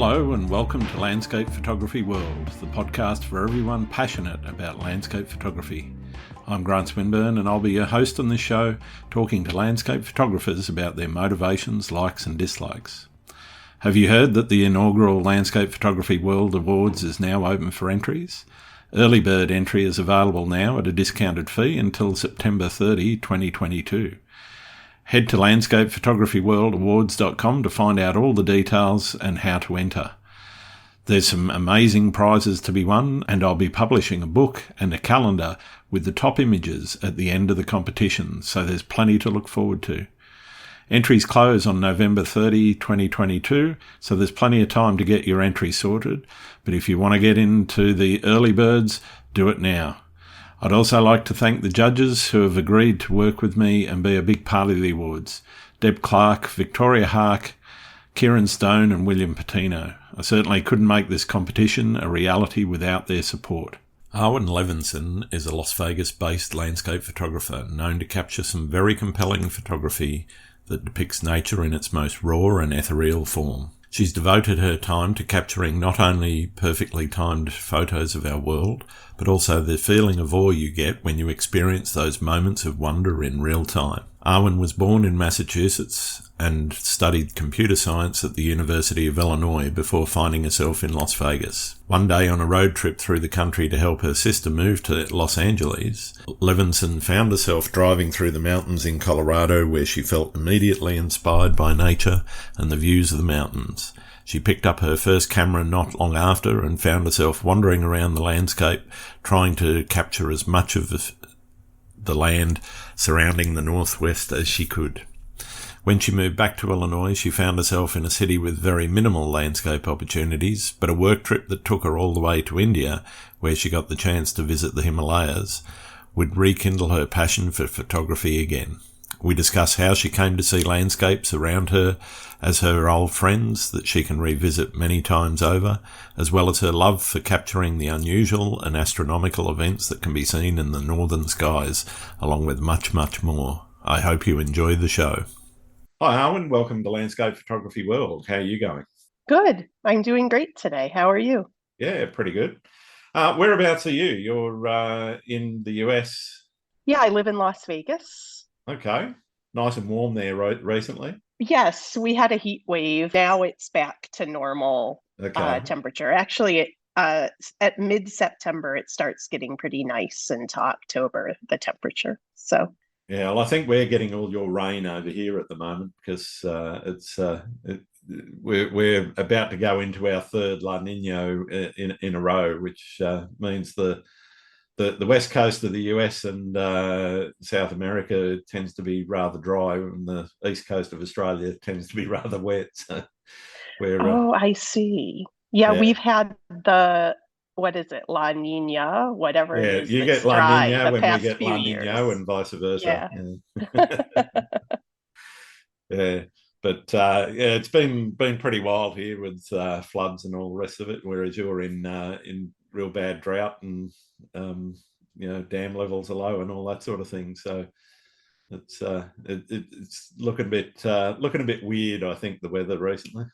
Hello and welcome to Landscape Photography World, the podcast for everyone passionate about landscape photography. I'm Grant Swinburne and I'll be your host on this show, talking to landscape photographers about their motivations, likes and dislikes. Have you heard that the inaugural Landscape Photography World Awards is now open for entries? Early bird entry is available now at a discounted fee until September 30, 2022. Head to landscapephotographyworldawards.com to find out all the details and how to enter. There's some amazing prizes to be won, and I'll be publishing a book and a calendar with the top images at the end of the competition, so there's plenty to look forward to. Entries close on November 30, 2022, so there's plenty of time to get your entry sorted, but if you want to get into the early birds, do it now. I'd also like to thank the judges who have agreed to work with me and be a big part of the awards. Deb Clark, Victoria Hark, Kieran Stone and William Patino. I certainly couldn't make this competition a reality without their support. Arwin Levinson is a Las Vegas-based landscape photographer known to capture some very compelling photography that depicts nature in its most raw and ethereal form. She's devoted her time to capturing not only perfectly timed photos of our world, but also the feeling of awe you get when you experience those moments of wonder in real time. Arwin was born in Massachusetts and studied computer science at the University of Illinois before finding herself in Las Vegas. One day on a road trip through the country to help her sister move to Los Angeles, Levinson found herself driving through the mountains in Colorado where she felt immediately inspired by nature and the views of the mountains. She picked up her first camera not long after and found herself wandering around the landscape, trying to capture as much of the land surrounding the Northwest as she could. When she moved back to Illinois, she found herself in a city with very minimal landscape opportunities, but a work trip that took her all the way to India, where she got the chance to visit the Himalayas, would rekindle her passion for photography again. We discuss how she came to see landscapes around her as her old friends that she can revisit many times over, as well as her love for capturing the unusual and astronomical events that can be seen in the northern skies, along with much, much more. I hope you enjoy the show. Hi, Arwin. Welcome to Landscape Photography World. How are you going? Good. I'm doing great today. How are you? Yeah, pretty good. Whereabouts are you? You're in the US? Yeah, I live in Las Vegas. Okay. Nice and warm there recently? Yes, we had a heat wave. Now it's back to normal temperature. Actually, at mid-September, it starts getting pretty nice into October, the temperature. So. Yeah, well, I think we're getting all your rain over here at the moment because we're about to go into our third La Nina in a row, which means the west coast of the US and South America tends to be rather dry, and the east coast of Australia tends to be rather wet. So I see. Yeah, we've had what is it, La Nina, whatever it is. You get La Nina when we get La Nina and vice versa. Yeah. Yeah. But it's been pretty wild here with floods and all the rest of it, whereas you're in real bad drought and dam levels are low and all that sort of thing. So it's looking a bit weird, I think, the weather recently.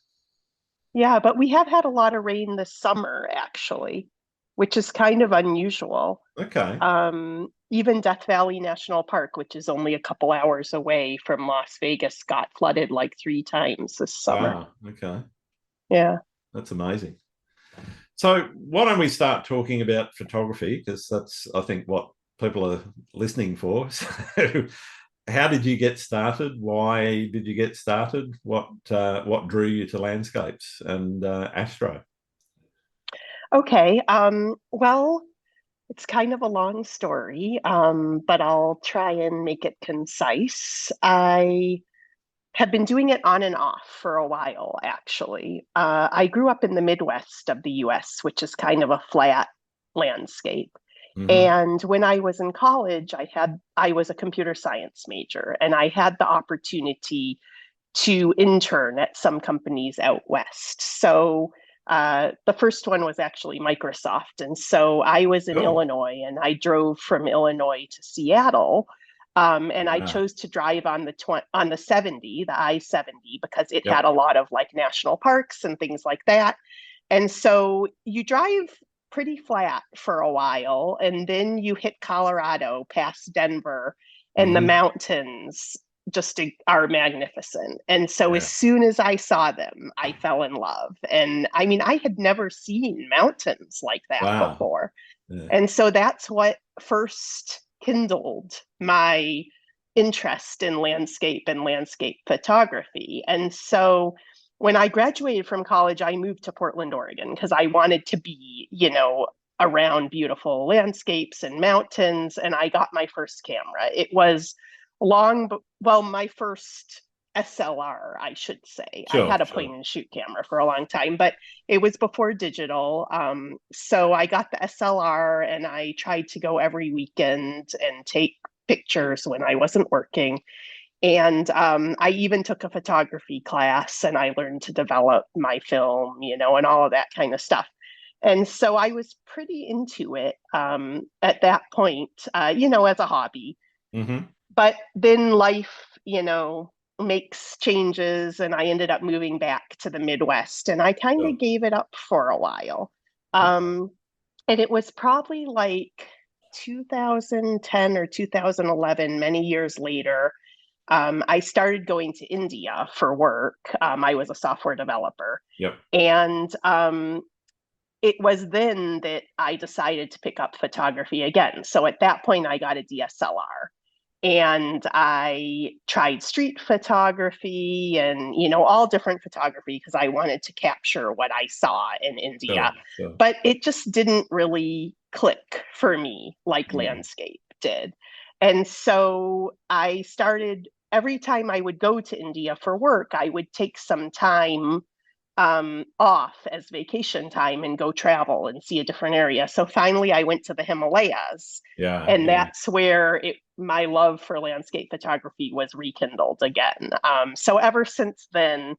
Yeah, but we have had a lot of rain this summer, actually, which is kind of unusual. Okay. Even Death Valley National Park, which is only a couple hours away from Las Vegas, got flooded like 3 times this summer. Wow, okay. Yeah. That's amazing. So why don't we start talking about photography, because that's, I think, what people are listening for. So how did you get started? Why did you get started? What drew you to landscapes and astro? Okay. Well, it's kind of a long story, but I'll try and make it concise. I have been doing it on and off for a while, actually. I grew up in the Midwest of the US, which is kind of a flat landscape. Mm-hmm. And when I was in college, I was a computer science major, and I had the opportunity to intern at some companies out west. So the first one was actually Microsoft. And so I was in Illinois, and I drove from Illinois to Seattle And I Wow. chose to drive on the 70, the I-70, because it Yep. had a lot of like national parks and things like that. And so you drive pretty flat for a while, and then you hit Colorado past Denver, and the Hmm. mountains just are magnificent. And so as Yeah. soon as I saw them, I fell in love. And I mean, I had never seen mountains like that Wow. before. Yeah. And so that's what first kindled my interest in landscape and landscape photography. And so when I graduated from college, I moved to Portland, Oregon, because I wanted to be, around beautiful landscapes and mountains. And I got my first camera. It was my first SLR, I should say. I Sure. had a Sure. point and shoot camera for a long time, but it was before digital. So I got the SLR and I tried to go every weekend and take pictures when I wasn't working. And I even took a photography class and I learned to develop my film, and all of that kind of stuff. And so I was pretty into it at that point, as a hobby. Hmm. But then life, makes changes, and I ended up moving back to the Midwest, and I kind Sure. of gave it up for a while. Okay. Um, and it was probably like 2010 or 2011, many years later. I started going to India for work. I was a software developer. Yep. And it was then that I decided to pick up photography again. So at that point, I got a DSLR and I tried street photography and, all different photography because I wanted to capture what I saw in Sure. India. Sure. But it just didn't really click for me like Mm. landscape did. And so I started, every time I would go to India for work, I would take some time off as vacation time and go travel and see a different area. So finally, I went to the Himalayas, Yeah. and Yeah. that's where my love for landscape photography was rekindled again. So ever since then,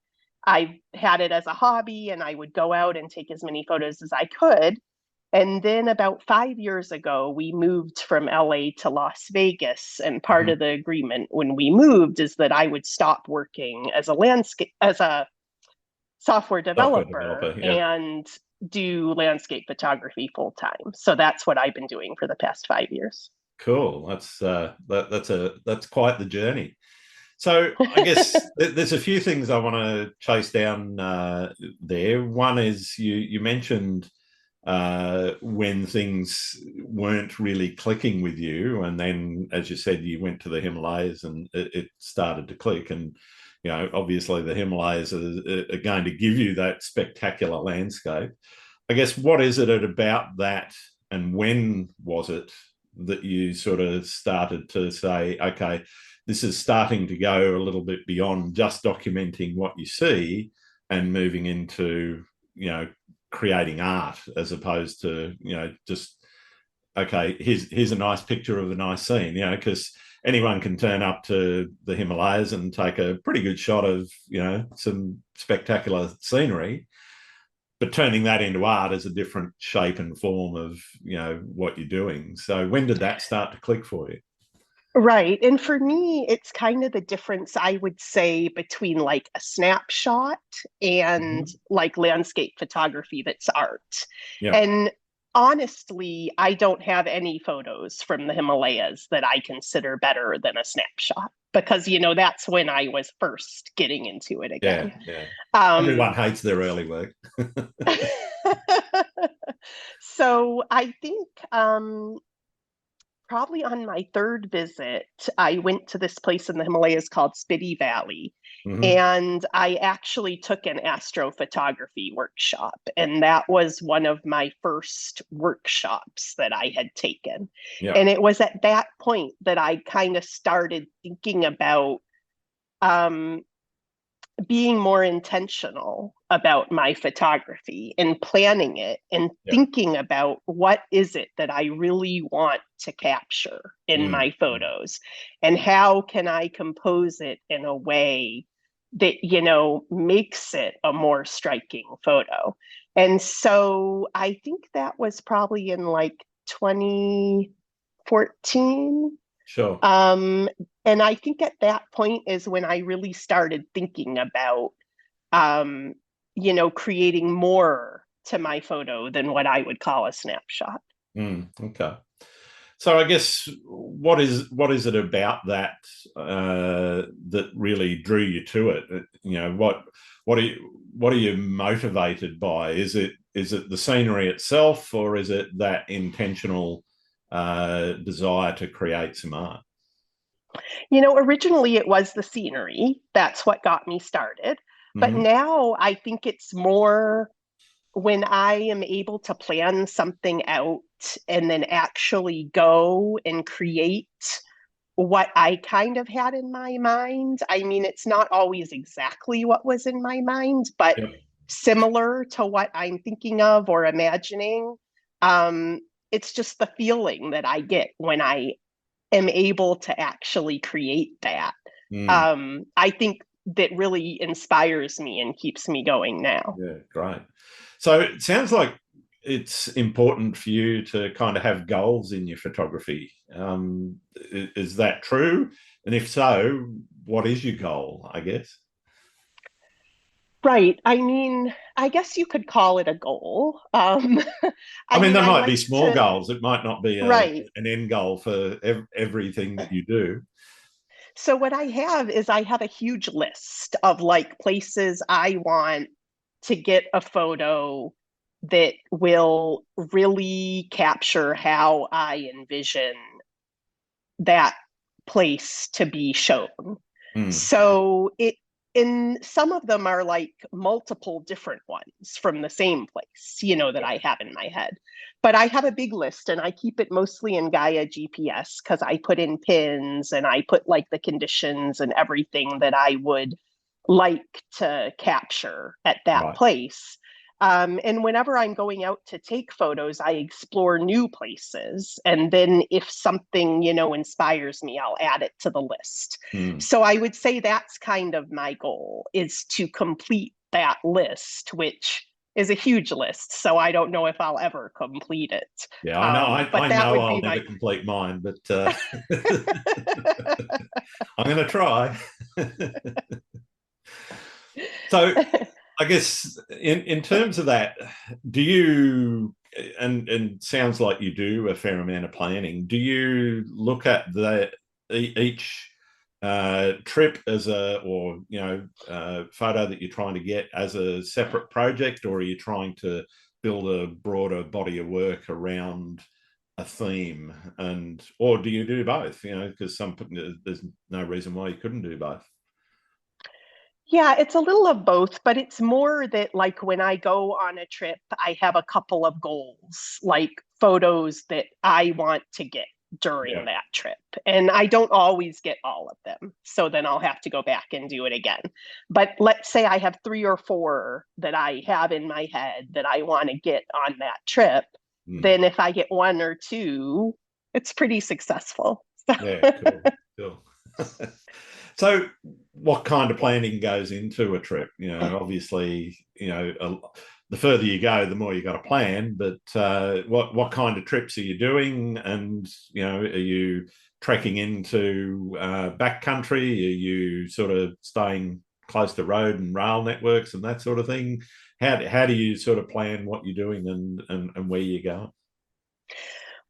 I had it as a hobby, and I would go out and take as many photos as I could. And then about 5 years ago, we moved from LA to Las Vegas. And part Hmm. of the agreement when we moved is that I would stop working as a software Software developer developer. Yep. and do landscape photography full time. So that's what I've been doing for the past 5 years. Cool. That's quite the journey. So I guess there's a few things I want to chase down there. One is you mentioned when things weren't really clicking with you, and then, as you said, you went to the Himalayas and it started to click. And obviously, the Himalayas are going to give you that spectacular landscape. I guess what is it about that, and when was it that you sort of started to say, okay, this is starting to go a little bit beyond just documenting what you see and moving into, creating art as opposed to, just, okay, here's a nice picture of a nice scene, because anyone can turn up to the Himalayas and take a pretty good shot of, some spectacular scenery, but turning that into art is a different shape and form of, what you're doing. So when did that start to click for you? Right. And for me, it's kind of the difference, I would say, between like a snapshot and Mm-hmm. like landscape photography that's art. Yeah. And honestly, I don't have any photos from the Himalayas that I consider better than a snapshot because, that's when I was first getting into it Yeah. again. Yeah. Um, Everyone hates their early work. so I think probably on my third visit, I went to this place in the Himalayas called Spiti Valley. Mm-hmm. And I actually took an astrophotography workshop. And that was one of my first workshops that I had taken. Yeah. And it was at that point that I kind of started thinking about um, being more intentional about my photography and planning it and Yeah. thinking about what is it that I really want to capture in Mm. my Mm. photos and how can I compose it in a way that makes it a more striking photo. And so I think that was probably in like 2014 Sure. Um, and I think at that point is when I really started thinking about, um, creating more to my photo than what I would call a snapshot. Okay. So I guess what is it about that that really drew you to it? What are you motivated by? Is it the scenery itself, or is it that intentional desire to create some art? Originally it was the scenery. That's what got me started. But Hmm. now I think it's more when I am able to plan something out and then actually go and create what I kind of had in my mind. I mean, it's not always exactly what was in my mind, but Yep. similar to what I'm thinking of or imagining. Um, it's just the feeling that I get when I am able to actually create that. Mm. I think that really inspires me and keeps me going now. Yeah, great. So it sounds like it's important for you to kind of have goals in your photography. Is that true? And if so, what is your goal, I guess? Right. I mean, I guess you could call it a goal. I I mean, mean, there I might be like small to, goals. It might not be right. an end goal for everything that you do. So what I have is I have a huge list of like places I want to get a photo that will really capture how I envision that place to be shown. Mm. So it in some of them are like multiple different ones from the same place, that I have in my head. But I have a big list and I keep it mostly in Gaia GPS because I put in pins and I put like the conditions and everything that I would like to capture at that Right. place. And whenever I'm going out to take photos, I explore new places. And then if something, inspires me, I'll add it to the list. Mm. So I would say that's kind of my goal is to complete that list, which is a huge list. So I don't know if I'll ever complete it. Yeah, I know. I But that know would I'll be never my. complete mine, but I'm going to try. So I guess in terms of that, do you and sounds like you do a fair amount of planning. Do you look at each trip as photo that you're trying to get as a separate project, or are you trying to build a broader body of work around a theme, and or do you do both? Because there's no reason why you couldn't do both. Yeah, it's a little of both, but it's more that like when I go on a trip, I have a couple of goals, like photos that I want to get during Yeah. that trip. And I don't always get all of them. So then I'll have to go back and do it again. But let's say I have three or four that I have in my head that I want to get on that trip. Mm. Then if I get one or two, it's pretty successful. Yeah, cool, cool. So, what kind of planning goes into a trip? Obviously, the further you go, the more you got to plan. But what kind of trips are you doing? And are you trekking into backcountry? Are you sort of staying close to road and rail networks and that sort of thing? How do you sort of plan what you're doing and where you go?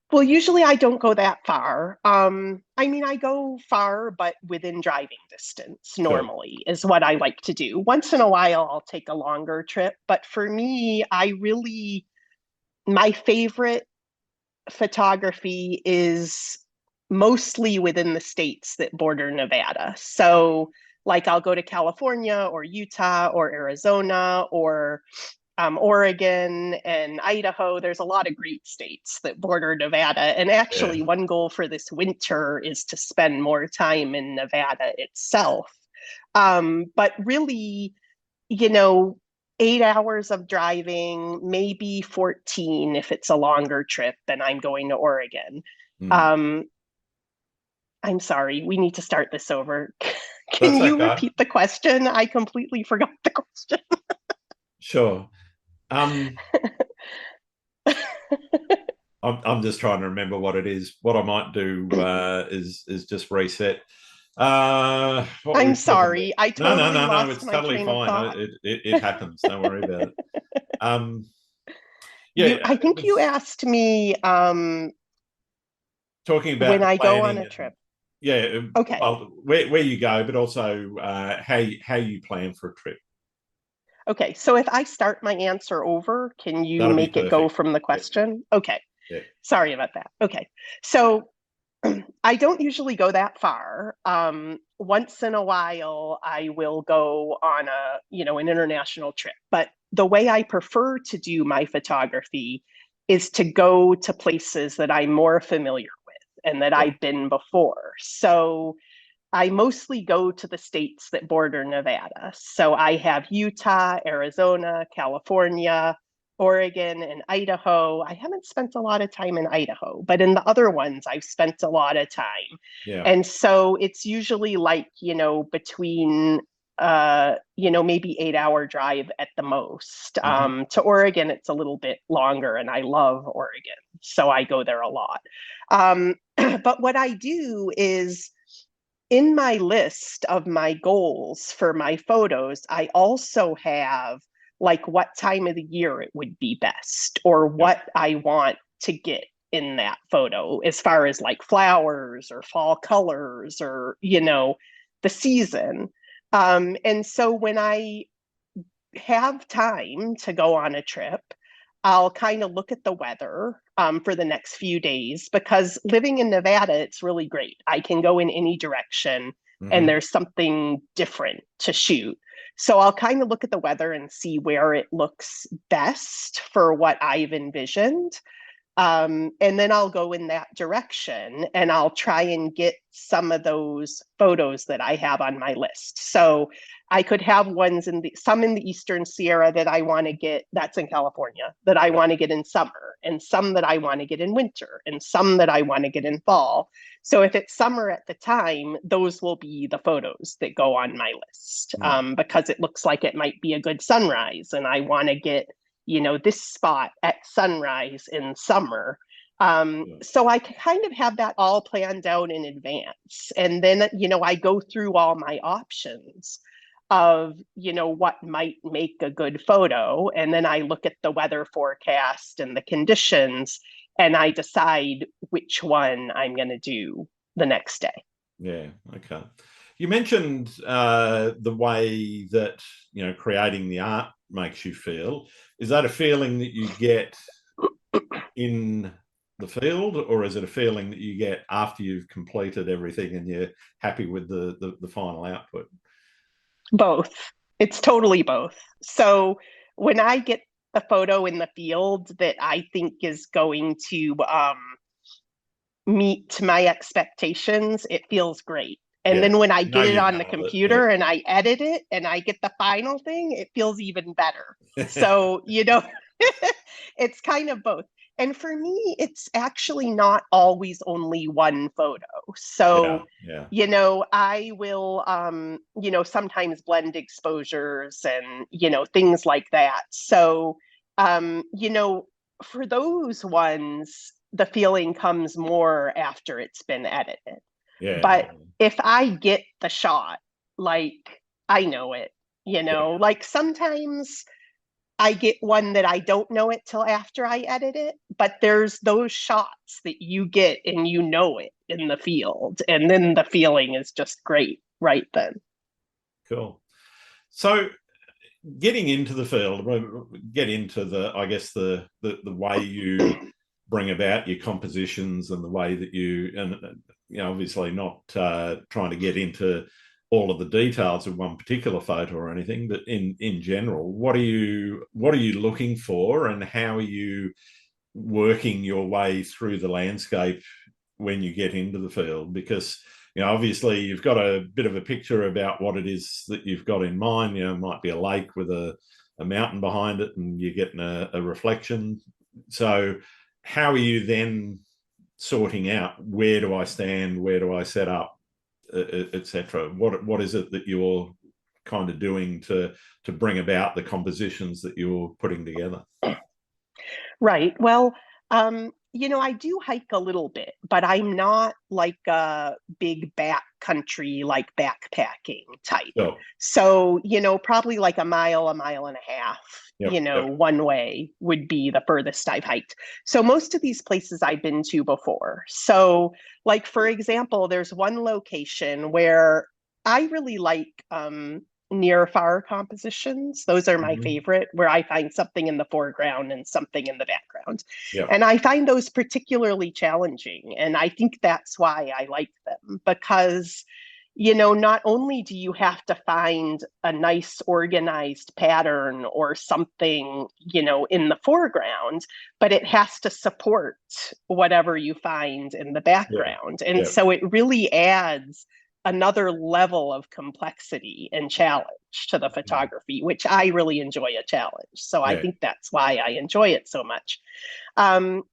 Well, usually I don't go that far. I mean, I go far, but within driving distance Sure. normally is what I like to do. Once in a while, I'll take a longer trip. But for me, my favorite photography is mostly within the states that border Nevada. So, like, I'll go to California or Utah or Arizona or Oregon and Idaho. There's a lot of great states that border Nevada. And Yeah. actually, one goal for this winter is to spend more time in Nevada itself. But really, you know, 8 hours of driving, maybe 14 if it's a longer trip, then I'm going to Oregon. Mm. Um, I'm sorry, we need to start this over. Can That's you okay. repeat the question? I completely forgot the question. Sure. Um, I'm just trying to remember what it is. What I might do is just reset. What were I'm we talking about? sorry. I No, no, totally no, no. lost It's my totally train of fine. thought. It happens. Don't worry about it. Um, You, yeah, I it think you was asked me talking about when the I go on planning a and trip. yeah, Okay. well, where you go, but also how you plan for a trip. Okay. So if I start my answer over, can you That'll be make it go perfect. from the Yeah, question? Okay. yeah, Sorry about that. Okay. So I don't usually go that far. Once in a while, I will go on an international trip. But the way I prefer to do my photography is to go to places that I'm more familiar with and that yeah, I've been before. So I mostly go to the states that border Nevada. So I have Utah, Arizona, California, Oregon, and Idaho. I haven't spent a lot of time in Idaho, but in the other ones, I've spent a lot of time. yeah. And so it's usually like, between maybe 8 hour drive at the most. Hmm. To Oregon, it's a little bit longer, and I love Oregon. So I go there a lot. But what I do is in my list of my goals for my photos, I also have like what time of the year it would be best or Yep. what I want to get in that photo as far as like flowers or fall colors or, the season. And so when I have time to go on a trip, I'll kind of look at the weather for the next few days because living in Nevada, it's really great. I can go in any direction and Hmm. there's something different to shoot. So I'll kind of look at the weather and see where it looks best for what I've envisioned. And then I'll go in that direction and I'll try and get some of those photos that I have on my list. So I could have ones some in the Eastern Sierra that I want to get, that's in California, that I Yep. want to get in summer, and some that I want to get in winter, and some that I want to get in fall. So if it's summer at the time, those will be the photos that go on my list Mm. because it looks like it might be a good sunrise and I want to get this spot at sunrise in summer. Yeah. So I kind of have that all planned out in advance. And then, I go through all my options of, what might make a good photo. And then I look at the weather forecast and the conditions, and I decide which one I'm going to do the next day. Yeah. Okay. You mentioned the way that creating the art makes you feel. Is that a feeling that you get in the field, or is it a feeling that you get after you've completed everything and you're happy with the final output? Both. It's totally both. So when I get the photo in the field that I think is going to meet my expectations, it feels great. And Yeah. then when I You know get it you've on the nailed it. computer and I edit it and I get the final thing, it feels even better. Yeah. So, it's kind of both. And for me, it's actually not always only one photo. Yeah. So, Yeah. I will, sometimes blend exposures and, things like that. So, for those ones, the feeling comes more after it's been edited. Yeah. But if I get the shot, like I know it, Yeah. like sometimes I get one that I don't know it till after I edit it, but there's those shots that you get and you know it in the field. And then the feeling is just great right then. Cool. So getting into the field, get into I guess the way you bring about your compositions and the way that and obviously not trying to get into all of the details of one particular photo or anything, but in general, what are you looking for, and how are you working your way through the landscape when you get into the field? Because obviously you've got a bit of a picture about what it is that you've got in mind. It might be a lake with a mountain behind it and you're getting a reflection. So how are you then sorting out, where do I stand, where do I set up, etc.? What is it that you're kind of doing to bring about the compositions that you're putting together? Right. Well, I do hike a little bit, but I'm not like a big backcountry, like backpacking type. Sure. So, probably like a mile and a half, Yep. Yep. one way would be the furthest I've hiked. So most of these places I've been to before. So, like, for example, there's one location where I really like near far compositions. Those are my Hmm. favorite, where I find something in the foreground and something in the background. Yep. And I find those particularly challenging. And I think that's why I like them, because, not only do you have to find a nice organized pattern or something, in the foreground, but it has to support whatever you find in the Yeah. background. And Yep. so it really adds another level of complexity and challenge to the Mm. photography, which I really enjoy a challenge. So I Yeah. think that's why I enjoy it so much.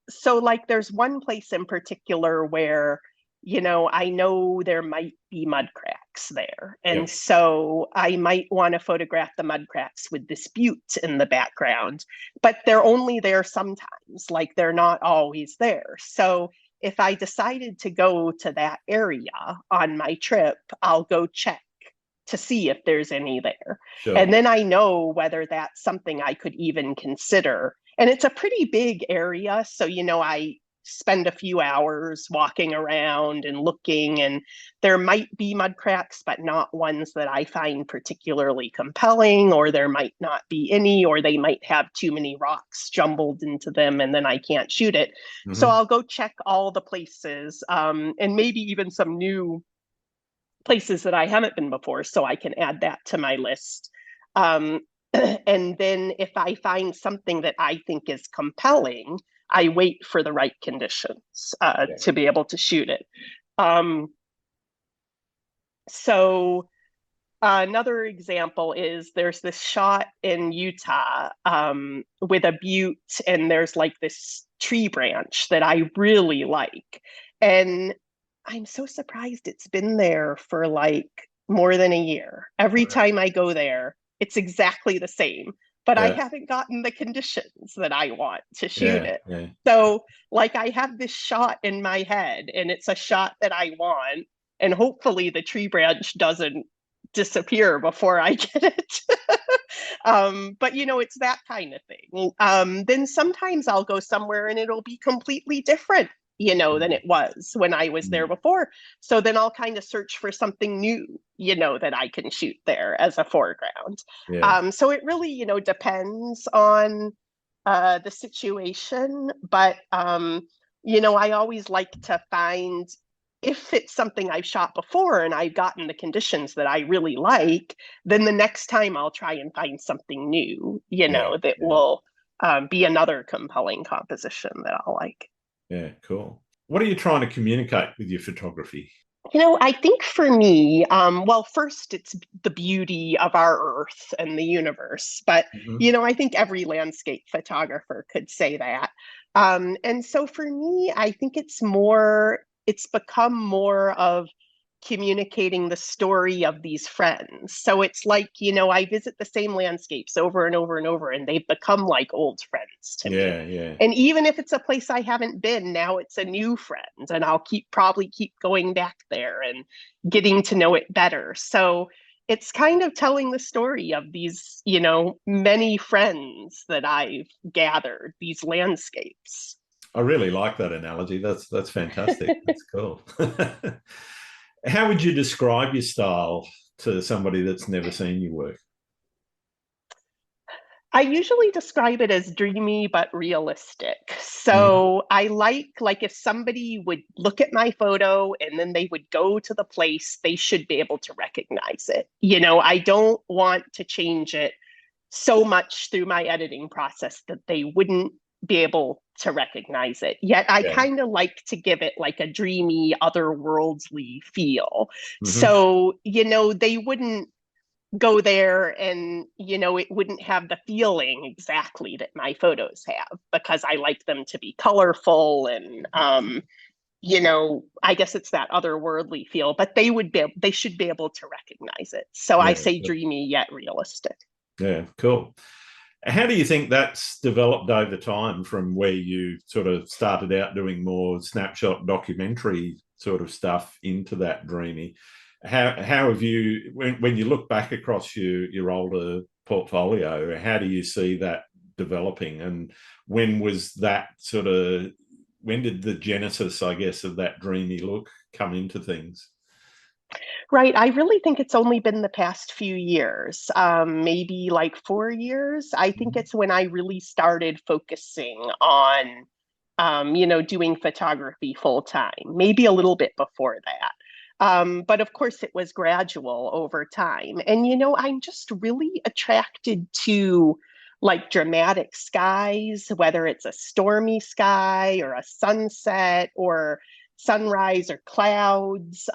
So like there's one place in particular where, I know there might be mud cracks there. And Yep. so I might want to photograph the mud cracks with this butte in the background, but they're only there sometimes, like they're not always there. So if I decided to go to that area on my trip, I'll go check to see if there's any there. And Sure. then I know whether that's something I could even consider. And it's a pretty big area. So, I spend a few hours walking around and looking, and there might be mud cracks, but not ones that I find particularly compelling, or there might not be any, or they might have too many rocks jumbled into them, and then I can't shoot it. So Hmm. I'll go check all the places, and maybe even some new places that I haven't been before, so I can add that to my list. Um, and then if I find something that I think is compelling, I wait for the right conditions Yeah. to be able to shoot it. Um, so another example is there's this shot in Utah with a butte, and there's like this tree branch that I really like. And I'm so surprised it's been there for like more than a year. Every Right. time I go there, it's exactly the same, but I Yeah. haven't gotten the conditions that I want to shoot Yeah. it. Yeah. So, like, I have this shot in my head, and it's a shot that I want, and hopefully the tree branch doesn't disappear before I get it. But it's that kind of thing. Then sometimes I'll go somewhere and it'll be completely different, than Mm. it was when I was there Mm. before. So then I'll kind of search for something new, that I can shoot there as a foreground. Yeah. So it really, depends on the situation. But, I always like to find, if it's something I've shot before and I've gotten the conditions that I really like, then the next time I'll try and find something new, Yeah. that Yeah. will be another compelling composition that I'll like. Yeah. Cool. What are you trying to communicate with your photography? I think for me, well, first, it's the beauty of our Earth and the universe. But, Hmm. I think every landscape photographer could say that. And so for me, I think it's become more of communicating the story of these friends. So it's like, I visit the same landscapes over and over and over, and they've become like old friends to me. Yeah. Yeah. And even if it's a place I haven't been, now it's a new friend, and I'll probably keep going back there and getting to know it better. So it's kind of telling the story of these, many friends that I've gathered, these landscapes. I really like that analogy. That's fantastic. That's cool. How would you describe your style to somebody that's never seen your work? I usually describe it as dreamy but realistic. Mhm. So I like if somebody would look at my photo and then they would go to the place, they should be able to recognize it. I don't want to change it so much through my editing process that they wouldn't be able to recognize it. Yet I Yeah. kind of like to give it like a dreamy, otherworldly feel. Hmm. So, they wouldn't go there and, it wouldn't have the feeling exactly that my photos have, because I like them to be colorful and, I guess it's that otherworldly feel, but they should be able to recognize it. So I Yeah. say dreamy yet realistic. Yeah. Cool. How do you think that's developed over time from where you sort of started out doing more snapshot documentary sort of stuff into that dreamy? How have you, when you look back across your older portfolio, how do you see that developing? And when was that sort of, when did the genesis, I guess, of that dreamy look come into things? Right. I really think it's only been the past few years, maybe like 4 years. I think Mhm. it's when I really started focusing on, doing photography full time, maybe a little bit before that. But of course, it was gradual over time. And, I'm just really attracted to like dramatic skies, whether it's a stormy sky or a sunset or sunrise or clouds.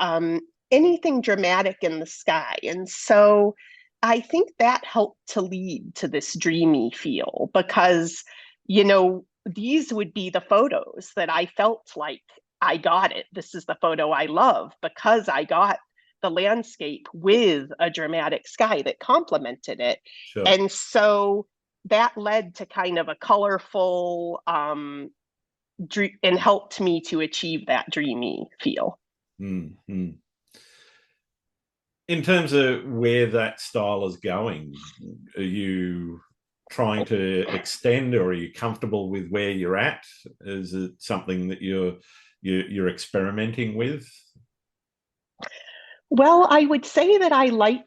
Anything dramatic in the sky. And so I think that helped to lead to this dreamy feel because, these would be the photos that I felt like I got it. This is the photo I love because I got the landscape with a dramatic sky that complemented it. Sure. And so that led to kind of a colorful, and helped me to achieve that dreamy feel. Mm-hmm. In terms of where that style is going, are you trying to extend, or are you comfortable with where you're at? Is it something that you're experimenting with? Well, I would say that I like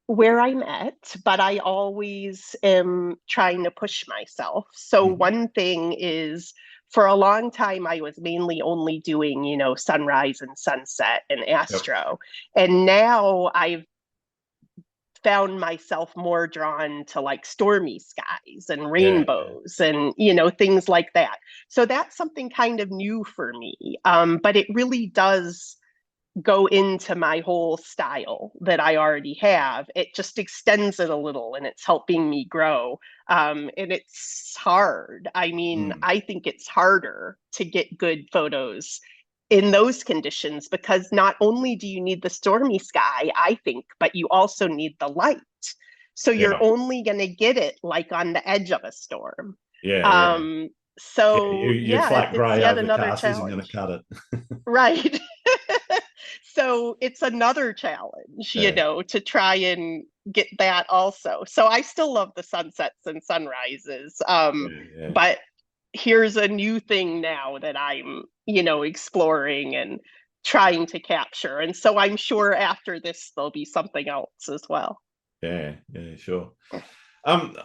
where I'm at, but I always am trying to push myself. So Mhm. one thing is for a long time, I was mainly only doing, sunrise and sunset and Yep. astro. And now I've found myself more drawn to like stormy skies and Yeah, yeah, rainbows and, things like that. So that's something kind of new for me. But it really does go into my whole style that I already have. It just extends it a little and it's helping me grow. And it's hard. I mean, mm, I think it's harder to get good photos in those conditions because not only do you need the stormy sky, I think, but you also need the light. So you're yeah, only going to get it like on the edge of a storm. yeah, yeah, Um, yeah. so Your yeah, flat it's grey yet another overcast isn't going to challenge. cut it. Right. So it's another challenge, Yeah, to try and get that also. So I still love the sunsets and sunrises. yeah, yeah, But here's a new thing now that I'm, exploring and trying to capture. And so I'm sure after this, there'll be something else as well. yeah, yeah, sure. Um,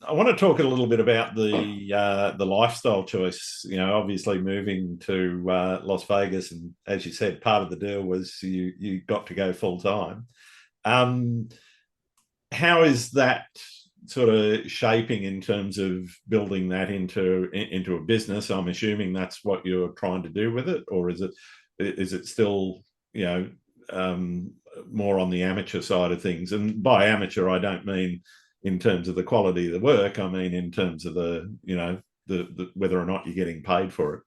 I want to talk a little bit about the lifestyle choice. Obviously moving to Las Vegas, and as you said, part of the deal was you got to go full time. Um, how is that sort of shaping in terms of building that into a business? I'm assuming that's what you're trying to do with it, or is it still you know um, more on the amateur side of things? And by amateur, I don't mean in terms of the quality of the work. I mean in terms of the whether or not you're getting paid for it.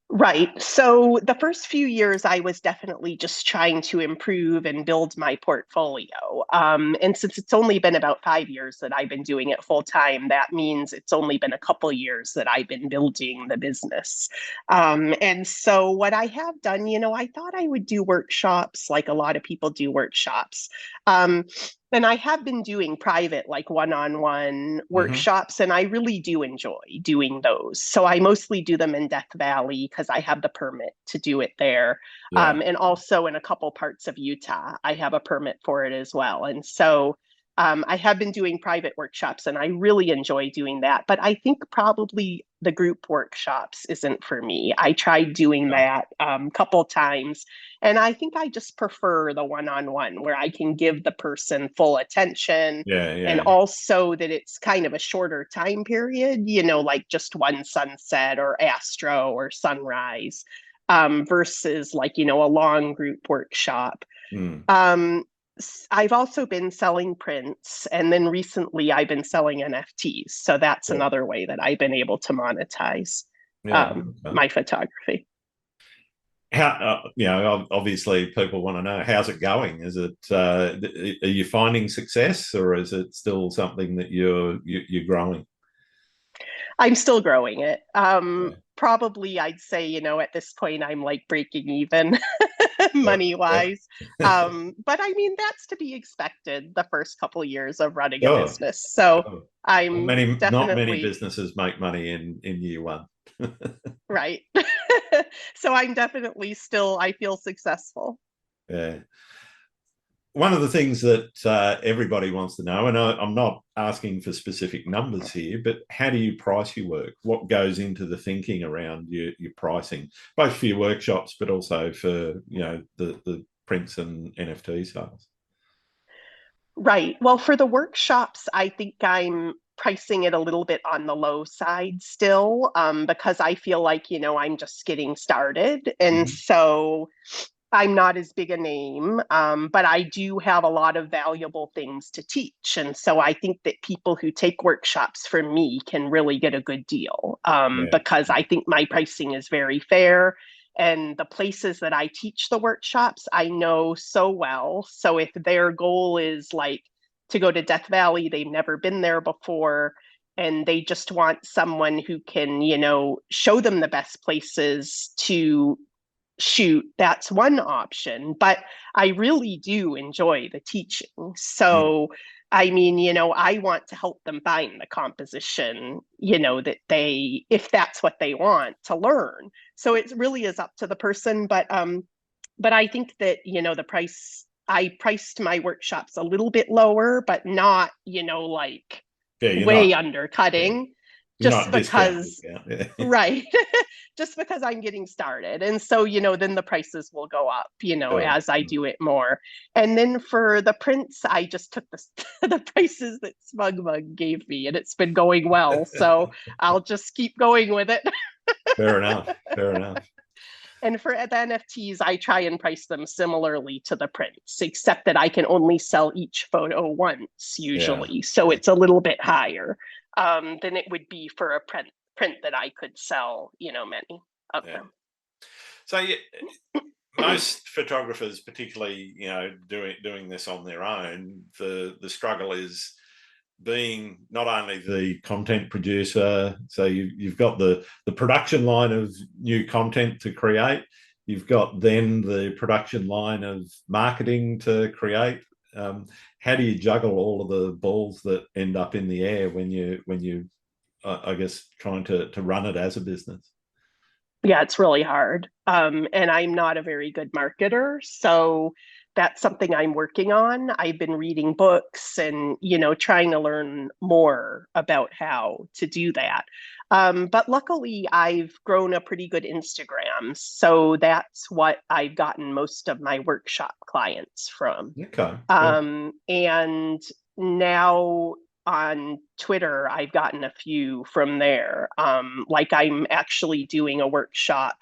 Right. So the first few years, I was definitely just trying to improve and build my portfolio. And since it's only been about 5 years that I've been doing it full time, that means it's only been a couple years that I've been building the business. And so what I have done, I thought I would do workshops like a lot of people do workshops. Um, and I have been doing private, like one-on-one Mm-hmm. workshops, and I really do enjoy doing those. So I mostly do them in Death Valley because I have the permit to do it there. Yeah, And also in a couple parts of Utah, I have a permit for it as well. And so I have been doing private workshops and I really enjoy doing that. But I think probably the group workshops isn't for me. I tried doing yeah, that a couple times and I think I just prefer the one-on-one where I can give the person full attention yeah, and yeah. also that it's kind of a shorter time period, like just one sunset or astro or sunrise, versus like, a long group workshop. Mm, Um, I've also been selling prints, and then recently I've been selling NFTs. So that's sure. another way that I've been able to monetize Yeah. Okay. my photography. how obviously people want to know, how's it going? Is it are you finding success, or is it still something that you're growing? I'm still growing it. Yeah. Probably I'd say, at this point I'm like breaking even Yeah. money Yeah. wise. But I mean, that's to be expected the first couple years of running a Sure. business. So Sure. Well, I'm not many definitely businesses make money in year one. right. So I'm definitely still, I feel successful. Yeah. One of the things that everybody wants to know, and I'm not asking for specific numbers here, but how do you price your work? What goes into the thinking around your pricing, both for your workshops, but also for the prints and NFT sales? Right. Well, for the workshops, I think I'm pricing it a little bit on the low side still, because I feel like, I'm just getting started. And Mm-hmm. so I'm not as big a name, but I do have a lot of valuable things to teach. And so I think that people who take workshops from me can really get a good deal, Yeah. because I think my pricing is very fair. And the places that I teach the workshops, I know so well. So if their goal is like to go to Death Valley, they've never been there before, and they just want someone who can, show them the best places to shoot, that's one option. But I really do enjoy the teaching. Mm. So, I mean, I want to help them find the composition, that they, if that's what they want to learn. So it really is up to the person. But I think that, the price, I priced my workshops a little bit lower, but not, like Yeah, way yeah, undercutting, you're just not discounting. because, Yeah. right. Just because I'm getting started. And so, then the prices will go up, Sure. as I do it more. And then for the prints, I just took the prices that SmugMug gave me, and it's been going well. So I'll just keep going with it. Fair enough. Fair enough. And for the NFTs, I try and price them similarly to the prints, except that I can only sell each photo once Yeah. usually. So Yeah. it's a little bit higher, than it would be for a print that I could sell, many of Yeah. them. So yeah, most photographers, particularly doing this on their own, the struggle is being not only the content producer, so you've got the production line of new content to create, you've got then the production line of marketing to create. How do you juggle all of the balls that end up in the air when you I guess trying to run it as a business? Yeah, it's really hard. And I'm not a very good marketer. So that's something I'm working on. I've been reading books and, trying to learn more about how to do that. But luckily, I've grown a pretty good Instagram. So that's what I've gotten most of my workshop clients from. Okay, cool. And now on Twitter, I've gotten a few from there. Like I'm actually doing a workshop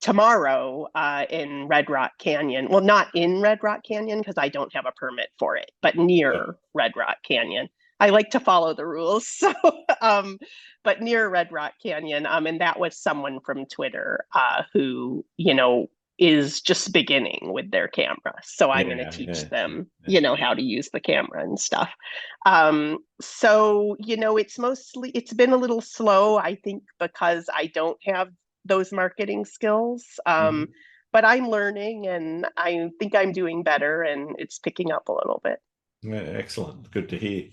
tomorrow in Red Rock Canyon. Well, not in Red Rock Canyon because I don't have a permit for it, but Yeah. near Red Rock Canyon. I like to follow the rules. So, but near Red Rock Canyon. And that was someone from Twitter who, is just beginning with their camera. So I'm going to Yeah, teach yeah, them, yeah. how to use the camera and stuff. So, it's been a little slow, I think, because I don't have those marketing skills. Mhm. But I'm learning and I think I'm doing better and it's picking up a little bit. Yeah, excellent. Good to hear.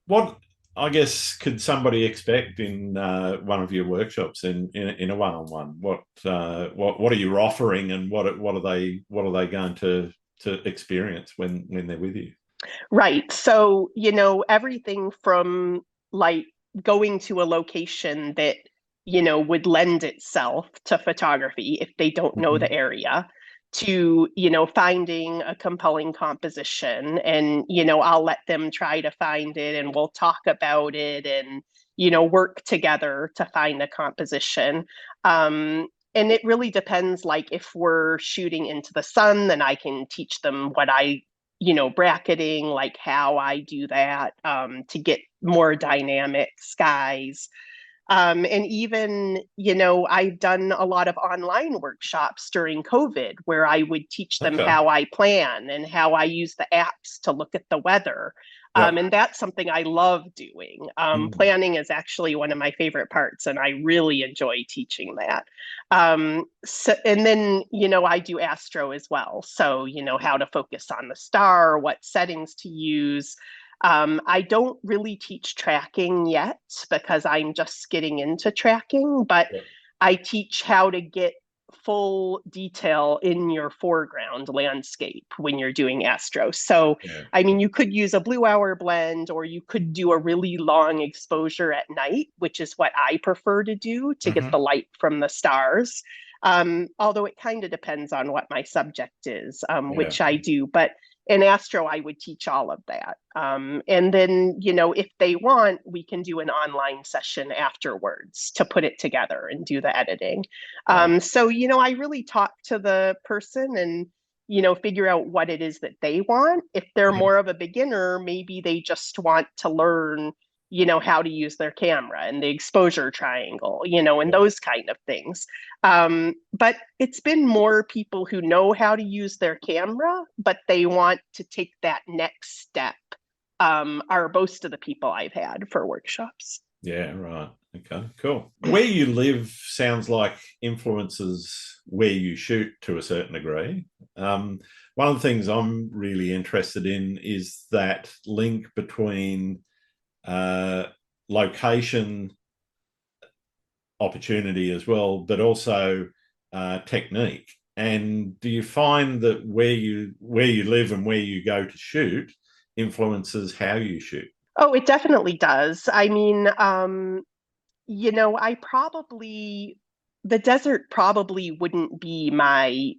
What, I guess, could somebody expect in one of your workshops in a one-on-one? What are you offering, and what are they going to experience when they're with you? Right. So, everything from like going to a location that, would lend itself to photography if they don't know the Mhm. area, to, finding a compelling composition. And, I'll let them try to find it and we'll talk about it and, work together to find a composition. And it really depends, like if we're shooting into the sun, then I can teach them what I bracketing, like how I do that to get more dynamic skies. And even, I've done a lot of online workshops during COVID where I would teach them Okay. how I plan and how I use the apps to look at the weather. Yep. And that's something I love doing. Mm. Planning is actually one of my favorite parts, and I really enjoy teaching that. And then, I do astro as well. So, how to focus on the star, what settings to use. I don't really teach tracking yet because I'm just getting into tracking, but Yep. I teach how to get full detail in your foreground landscape when you're doing astro. So, Yeah. I mean, you could use a blue hour blend, or you could do a really long exposure at night, which is what I prefer to do to get Hmm. the light from the stars. Although it kind of depends on what my subject is, Yeah. which I do. But in astro, I would teach all of that. And then, if they want, we can do an online session afterwards to put it together and do the editing. Right. So, I really talk to the person and, figure out what it is that they want. If they're Mhm. more of a beginner, maybe they just want to learn, how to use their camera and the exposure triangle, and Yeah. those kind of things. But it's been more people who know how to use their camera, but they want to take that next step, are most of the people I've had for workshops. Yeah. Right. Okay. Cool. Where you live sounds like influences where you shoot to a certain degree. One of the things I'm really interested in is that link between uh, location, opportunity as well, but also technique. And do you find that where you live and where you go to shoot influences how you shoot? Oh, it definitely does. I mean, the desert probably wouldn't be my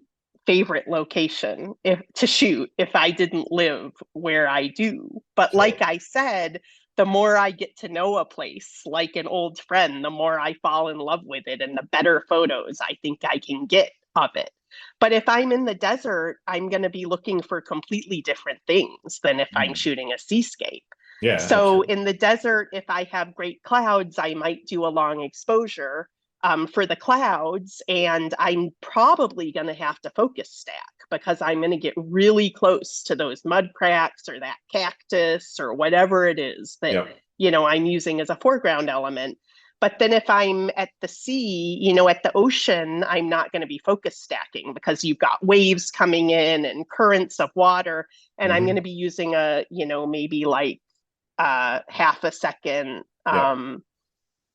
favorite location to shoot if I didn't live where I do. But Sure. like I said, the more I get to know a place like an old friend, the more I fall in love with it and the better photos I think I can get of it. But if I'm in the desert, I'm going to be looking for completely different things than if I'm Mm. shooting a seascape. Yeah, So absolutely. in the desert, if I have great clouds, I might do a long exposure for the clouds, and I'm probably going to have to focus stack because I'm going to get really close to those mud cracks or that cactus or whatever it is that Yep. I'm using as a foreground element. But then if I'm at the sea, at the ocean, I'm not going to be focus stacking because you've got waves coming in and currents of water, and I'm going Hmm. to be using maybe like half a second Yep.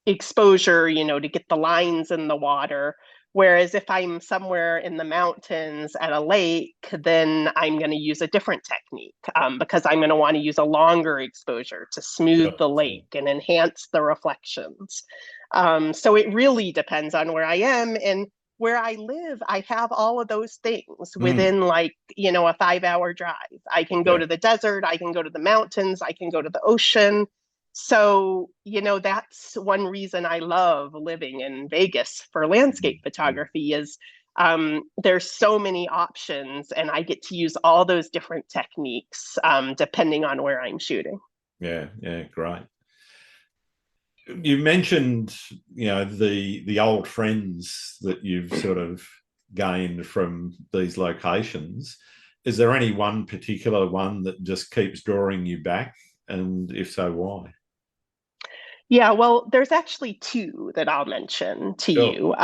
exposure, to get the lines in the water. Whereas if I'm somewhere in the mountains at a lake, then I'm going to use a different technique because I'm going to want to use a longer exposure to Sure. smooth the Sure. lake and enhance the reflections. So it really depends on where I am. And where I live, I have all of those things Mm. within like, a 5 hour drive. I can go Yeah. to the desert, I can go to the mountains, I can go to the ocean. So, that's one reason I love living in Vegas for landscape Mm. photography is there's so many options and I get to use all those different techniques depending on where I'm shooting. Yeah. Yeah. Great. You mentioned, the old friends that you've sort of gained from these locations. Is there any one particular one that just keeps drawing you back? And if so, why? Yeah, well, there's actually two that I'll mention to Sure. you.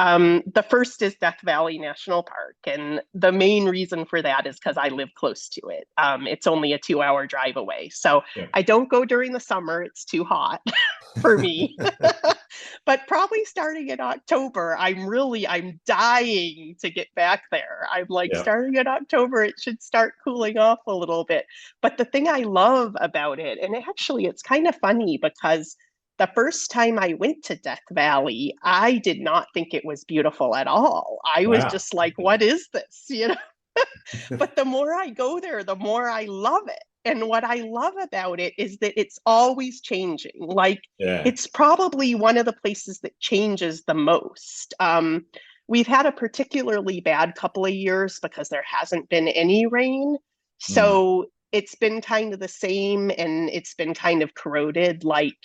The first is Death Valley National Park, and the main reason for that is because I live close to it. It's only a 2 hour drive away. So Yeah. I don't go during the summer, it's too hot for me. But probably starting in October, I'm dying to get back there. I'm like, Yeah. starting in October, it should start cooling off a little bit. But the thing I love about it, and actually it's kind of funny because the first time I went to Death Valley, I did not think it was beautiful at all. I was Wow. just like, what is this? But the more I go there, the more I love it. And what I love about it is that it's always changing. Like, Yeah. it's probably one of the places that changes the most. We've had a particularly bad couple of years because there hasn't been any rain. Mm. So it's been kind of the same, and it's been kind of corroded. Like,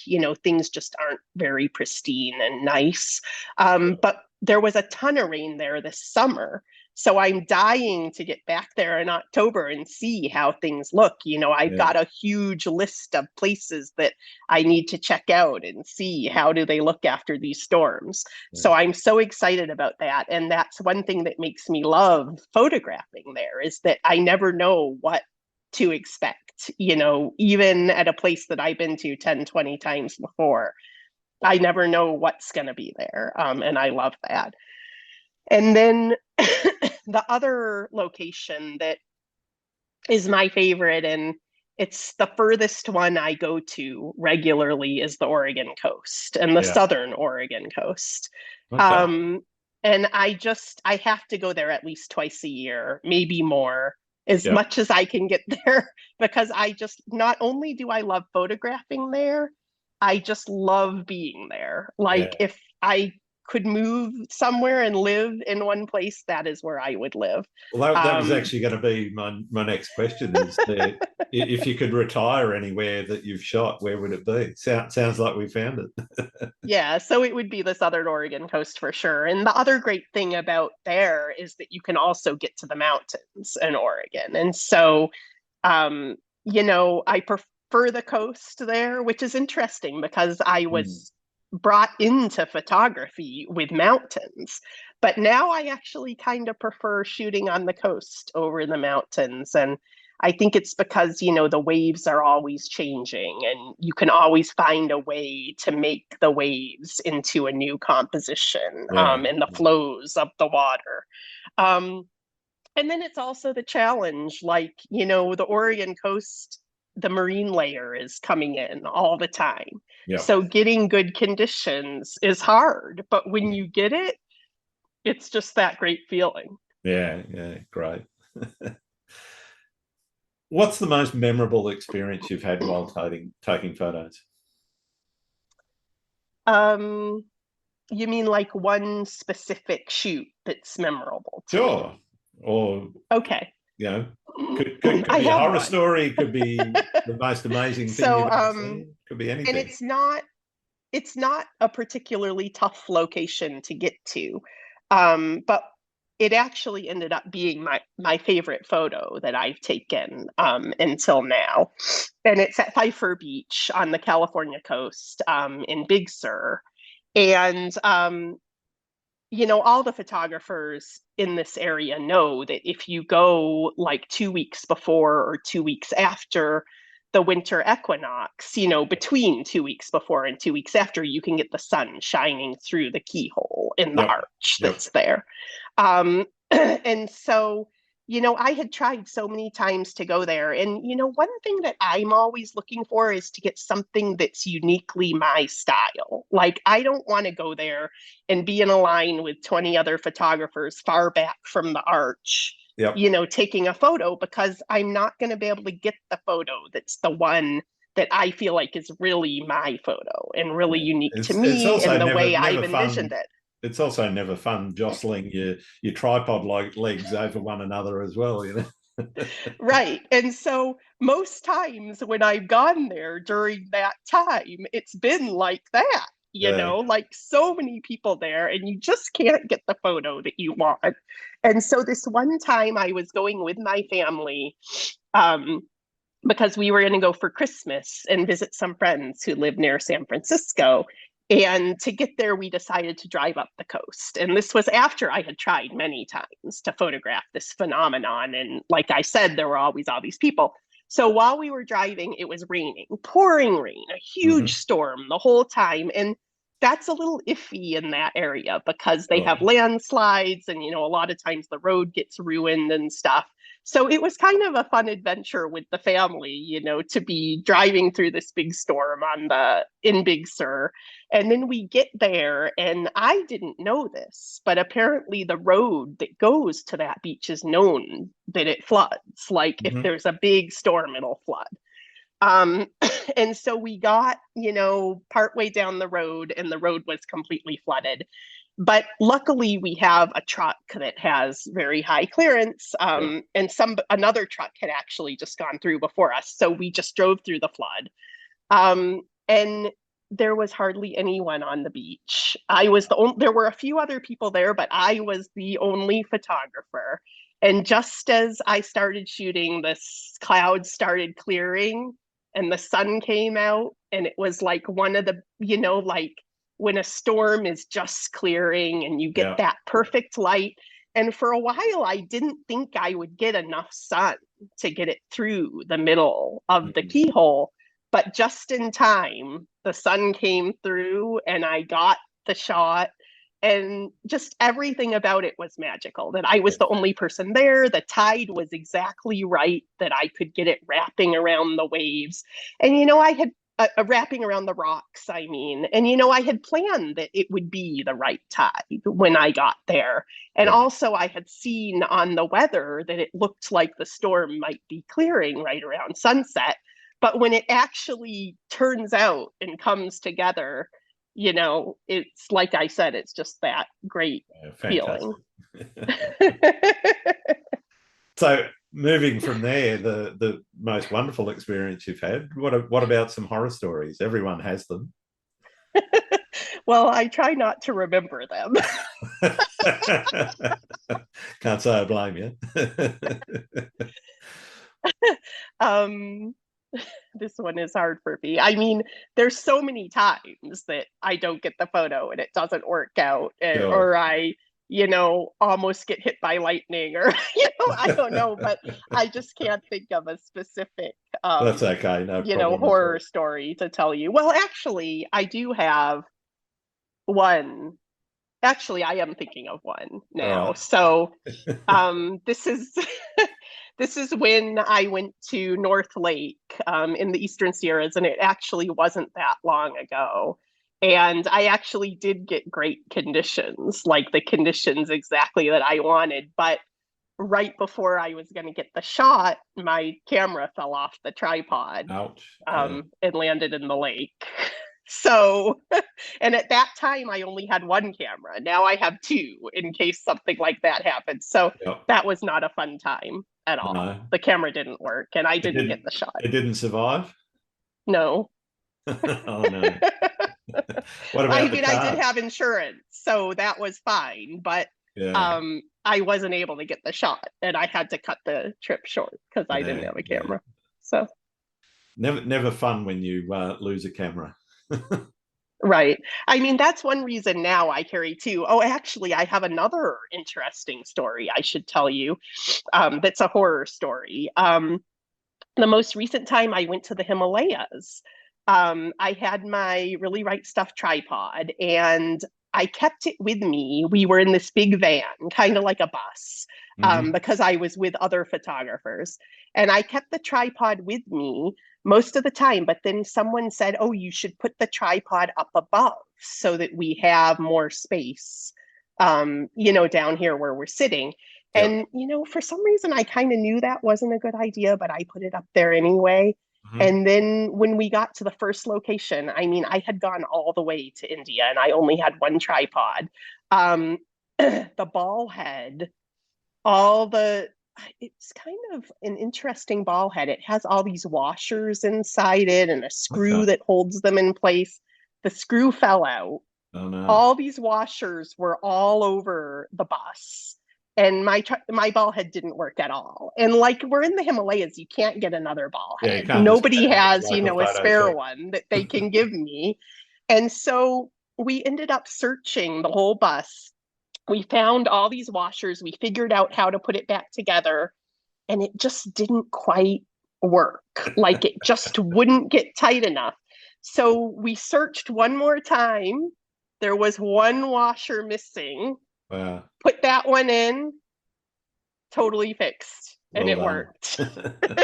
things just aren't very pristine and nice. But there was a ton of rain there this summer. So I'm dying to get back there in October and see how things look. I've Yeah, got a huge list of places that I need to check out and see how do they look after these storms. yeah, So I'm so excited about that. And that's one thing that makes me love photographing there, is that I never know what to expect, even at a place that I've been to 10, 20 times before. I never know what's going to be there. And I love that. And then the other location that is my favorite, and it's the furthest one I go to regularly, is the Oregon coast and the yeah. southern Oregon coast. Okay. Um, and I have to go there at least twice a year, maybe more, as Yeah, much as I can get there, because not only do I love photographing there, I just love being there. Like, yeah. if I could move somewhere and live in one place, that is where I would live. Well, that was Um, actually going to be my next question. Is there, if you could retire anywhere that you've shot, where would it be? Sounds like we found it. Yeah, so it would be the Southern Oregon coast for sure. And the other great thing about there is that you can also get to the mountains in Oregon. And so, I prefer the coast there, which is interesting because I Mm. was brought into photography with mountains. But now I actually kind of prefer shooting on the coast over the mountains. And I think it's because, the waves are always changing, and you can always find a way to make the waves into a new composition, Yeah, and the flows of the water. Um, and then it's also the challenge, like, the Oregon coast, the marine layer is coming in all the time. yeah, So getting good conditions is hard, but when you get it, it's just that great feeling. yeah, yeah. Great. What's the most memorable experience you've had while taking photos? Um, You mean like one specific shoot that's memorable to me? Sure. Or Okay. you know, could I be a have horror one. story, could be the most amazing thing So, you've ever seen, could be and anything. it's not a particularly tough location to get to. But it actually ended up being my favorite photo that I've taken until now. And it's at Pfeiffer Beach on the California coast, in Big Sur. And all the photographers in this area know that if you go like 2 weeks before or 2 weeks after the winter equinox, between 2 weeks before and 2 weeks after, you can get the sun shining through the keyhole in the Yep, arch yep. that's there. And so, I had tried so many times to go there. And, one thing that I'm always looking for is to get something that's uniquely my style. Like, I don't want to go there and be in a line with 20 other photographers far back from the arch, Yep. taking a photo, because I'm not going to be able to get the photo that's the one that I feel like is really my photo and really Yeah. unique to It's me also and the way never I've fun. envisioned it. It's also never fun jostling your tripod like legs over one another as well, you know. Right. And so most times when I've gone there during that time, it's been like that, Yeah. like so many people there, and you just can't get the photo that you want. And so this one time I was going with my family, um, because we were going to go for Christmas and visit some friends who live near San Francisco. And to get there, we decided to drive up the coast. And this was after I had tried many times to photograph this phenomenon. And like I said, there were always all these people. So while we were driving, it was raining, pouring rain, a huge Hmm. storm the whole time. And that's a little iffy in that area because they have Sure. landslides, and, a lot of times the road gets ruined and stuff. So it was kind of a fun adventure with the family, to be driving through this big storm in Big Sur. And then we get there, and I didn't know this, but apparently the road that goes to that beach is known that it floods. Like, if Hmm. there's a big storm, it'll flood. Um, and so we got, partway down the road, and the road was completely flooded. But luckily, we have a truck that has very high clearance, Yeah. and another truck had actually just gone through before us, so we just drove through the flood. And there was hardly anyone on the beach. I was the only, there were a few other people there, but I was the only photographer. And just as I started shooting, the clouds started clearing and the sun came out. And it was like one of the, like when a storm is just clearing and you get Yeah. that perfect light. And for a while, I didn't think I would get enough sun to get it through the middle of the keyhole. But just in time, the sun came through and I got the shot. And just everything about it was magical. That I was the only person there. The tide was exactly right, that I could get it wrapping around the waves. And, I had wrapping around the rocks, I mean. And, I had planned that it would be the right tide when I got there. And Yeah. also, I had seen on the weather that it looked like the storm might be clearing right around sunset. But when it actually turns out and comes together, it's like I said, it's just that great feeling. So moving from there, the most wonderful experience you've had, what about some horror stories? Everyone has them. Well, I try not to remember them. Can't say I blame you. um, this one is hard for me. I mean, there's so many times that I don't get the photo and it doesn't work out, Sure. or I, almost get hit by lightning, or I don't know, but I just can't think of a specific, That's okay, no problem horror story to tell you. Well, actually, I do have one. Actually, I am thinking of one now. Right. So, this is this is when I went to North Lake in the Eastern Sierras, and it actually wasn't that long ago. And I actually did get great conditions, like the conditions exactly that I wanted. But right before I was going to get the shot, my camera fell off the tripod. Ouch. And landed in the lake. So, and at that time, I only had one camera. Now I have two in case something like that happens. So that was not a fun time at all. No. The camera didn't work and I didn't get the shot. It didn't survive? No. Oh, no. What about I did have insurance, so that was fine. But I wasn't able to get the shot and I had to cut the trip short because I didn't have a camera. So never fun when you lose a camera. Right. I mean, that's one reason now I carry two. Oh, actually, I have another interesting story I should tell you. That's a horror story. The most recent time I went to the Himalayas, I had my Really Right Stuff tripod and I kept it with me. We were in this big van, kind of like a bus, because I was with other photographers. And I kept the tripod with me most of the time. But then someone said, oh, you should put the tripod up above so that we have more space, down here where we're sitting. And, for some reason, I kind of knew that wasn't a good idea, but I put it up there anyway. And then when we got to the first location, I mean, I had gone all the way to India and I only had one tripod. The ball head, it's kind of an interesting ball head. It has all these washers inside it and a screw that holds them in place. The screw fell out. Oh, no. All these washers were all over the bus. And my ball head didn't work at all. And like we're in the Himalayas, you can't get another ball head. Nobody has, a spare one that they can give me. And so we ended up searching the whole bus. We found all these washers. We figured out how to put it back together. And it just didn't quite work. Like it just wouldn't get tight enough. So we searched one more time. There was one washer missing. Wow. Put that one in, totally fixed, and it worked.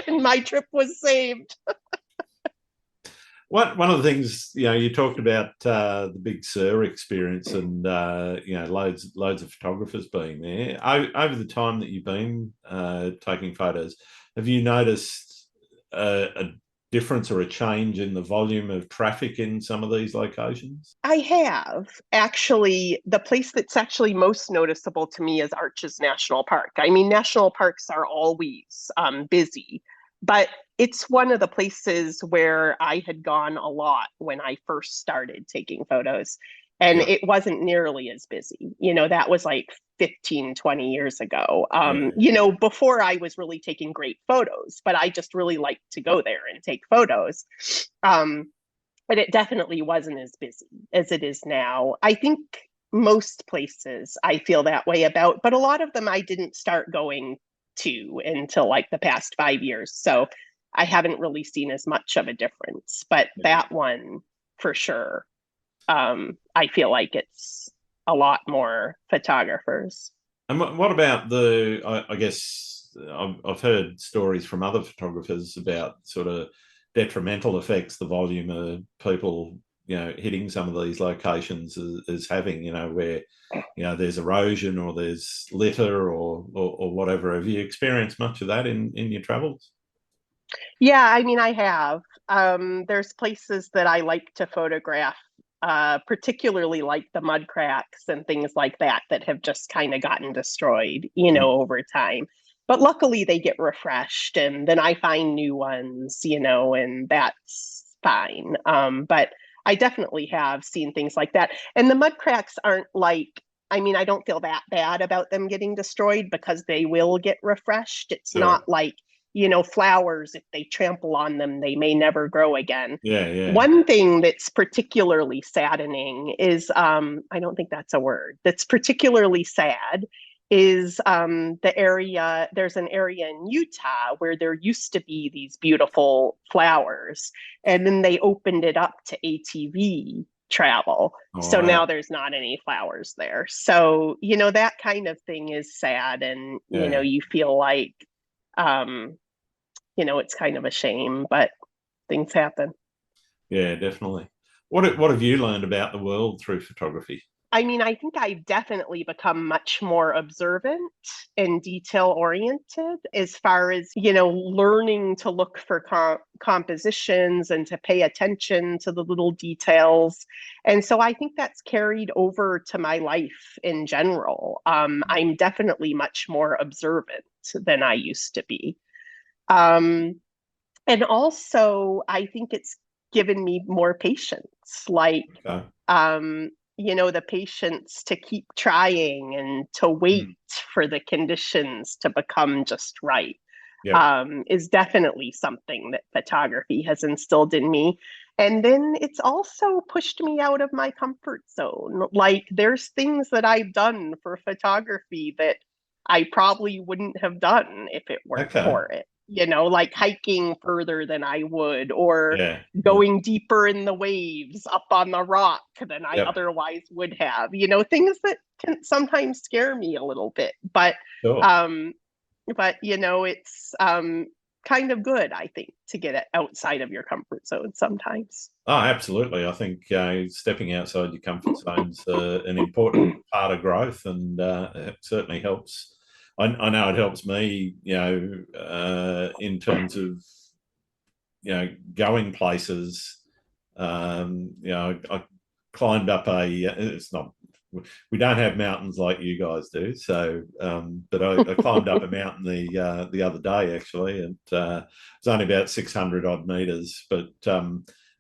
And my trip was saved. One of the things, you talked about the Big Sur experience and, loads of photographers being there. Over the time that you've been taking photos, have you noticed a difference or a change in the volume of traffic in some of these locations? I have actually. The place that's actually most noticeable to me is Arches National Park. I mean, national parks are always busy, but it's one of the places where I had gone a lot when I first started taking photos, and Yeah, it wasn't nearly as busy. That was like 15, 20 years ago. yeah, Before I was really taking great photos, but I just really liked to go there and take photos. Um, but it definitely wasn't as busy as it is now. I think most places I feel that way about, but a lot of them I didn't start going to until like the past 5 years. So I haven't really seen as much of a difference. But yeah. that one for sure, I feel like it's a lot more photographers. And what about I guess I've heard stories from other photographers about sort of detrimental effects the volume of people, hitting some of these locations is having, where, there's erosion or there's litter or whatever. Have you experienced much of that in your travels? Yeah, I mean, I have. There's places that I like to photograph, particularly like the mud cracks and things like that that have just kind of gotten destroyed, Mm. over time. But luckily they get refreshed and then I find new ones, and that's fine. But I definitely have seen things like that. And the mud cracks aren't like, I mean, I don't feel that bad about them getting destroyed because they will get refreshed. It's not Sure. like flowers, if they trample on them, they may never grow again. Yeah, yeah. One thing that's particularly saddening is, I don't think that's a word, that's particularly sad is there's an area in Utah where there used to be these beautiful flowers, and then they opened it up to ATV travel. Oh, So wow. now there's not any flowers there. So, that kind of thing is sad. And, Yeah, you feel like, um, it's kind of a shame, but things happen. yeah, definitely. What have you learned about the world through photography? I mean, I think I've definitely become much more observant and detail oriented as far as, learning to look for compositions and to pay attention to the little details. And so I think that's carried over to my life in general. I'm definitely much more observant than I used to be. Um, And also, I think it's given me more patience, like, Okay. the patience to keep trying and to wait Mm. for the conditions to become just right, Yep. is definitely something that photography has instilled in me. And then it's also pushed me out of my comfort zone. Like, there's things that I've done for photography that I probably wouldn't have done if it weren't Okay. for it. Like hiking further than I would, or Yeah. Yeah. going deeper in the waves up on the rock than I Yep. otherwise would have. Things that can sometimes scare me a little bit, Sure. um, it's kind of good, I think, to get it outside of your comfort zone sometimes. Oh, absolutely. I think stepping outside your comfort zone's an important part of growth, and it certainly helps. I know it helps me, in terms of going places. I climbed up a. It's not. We don't have mountains like you guys do, so but I climbed up a mountain the other day actually, and it's only about 600 odd meters, but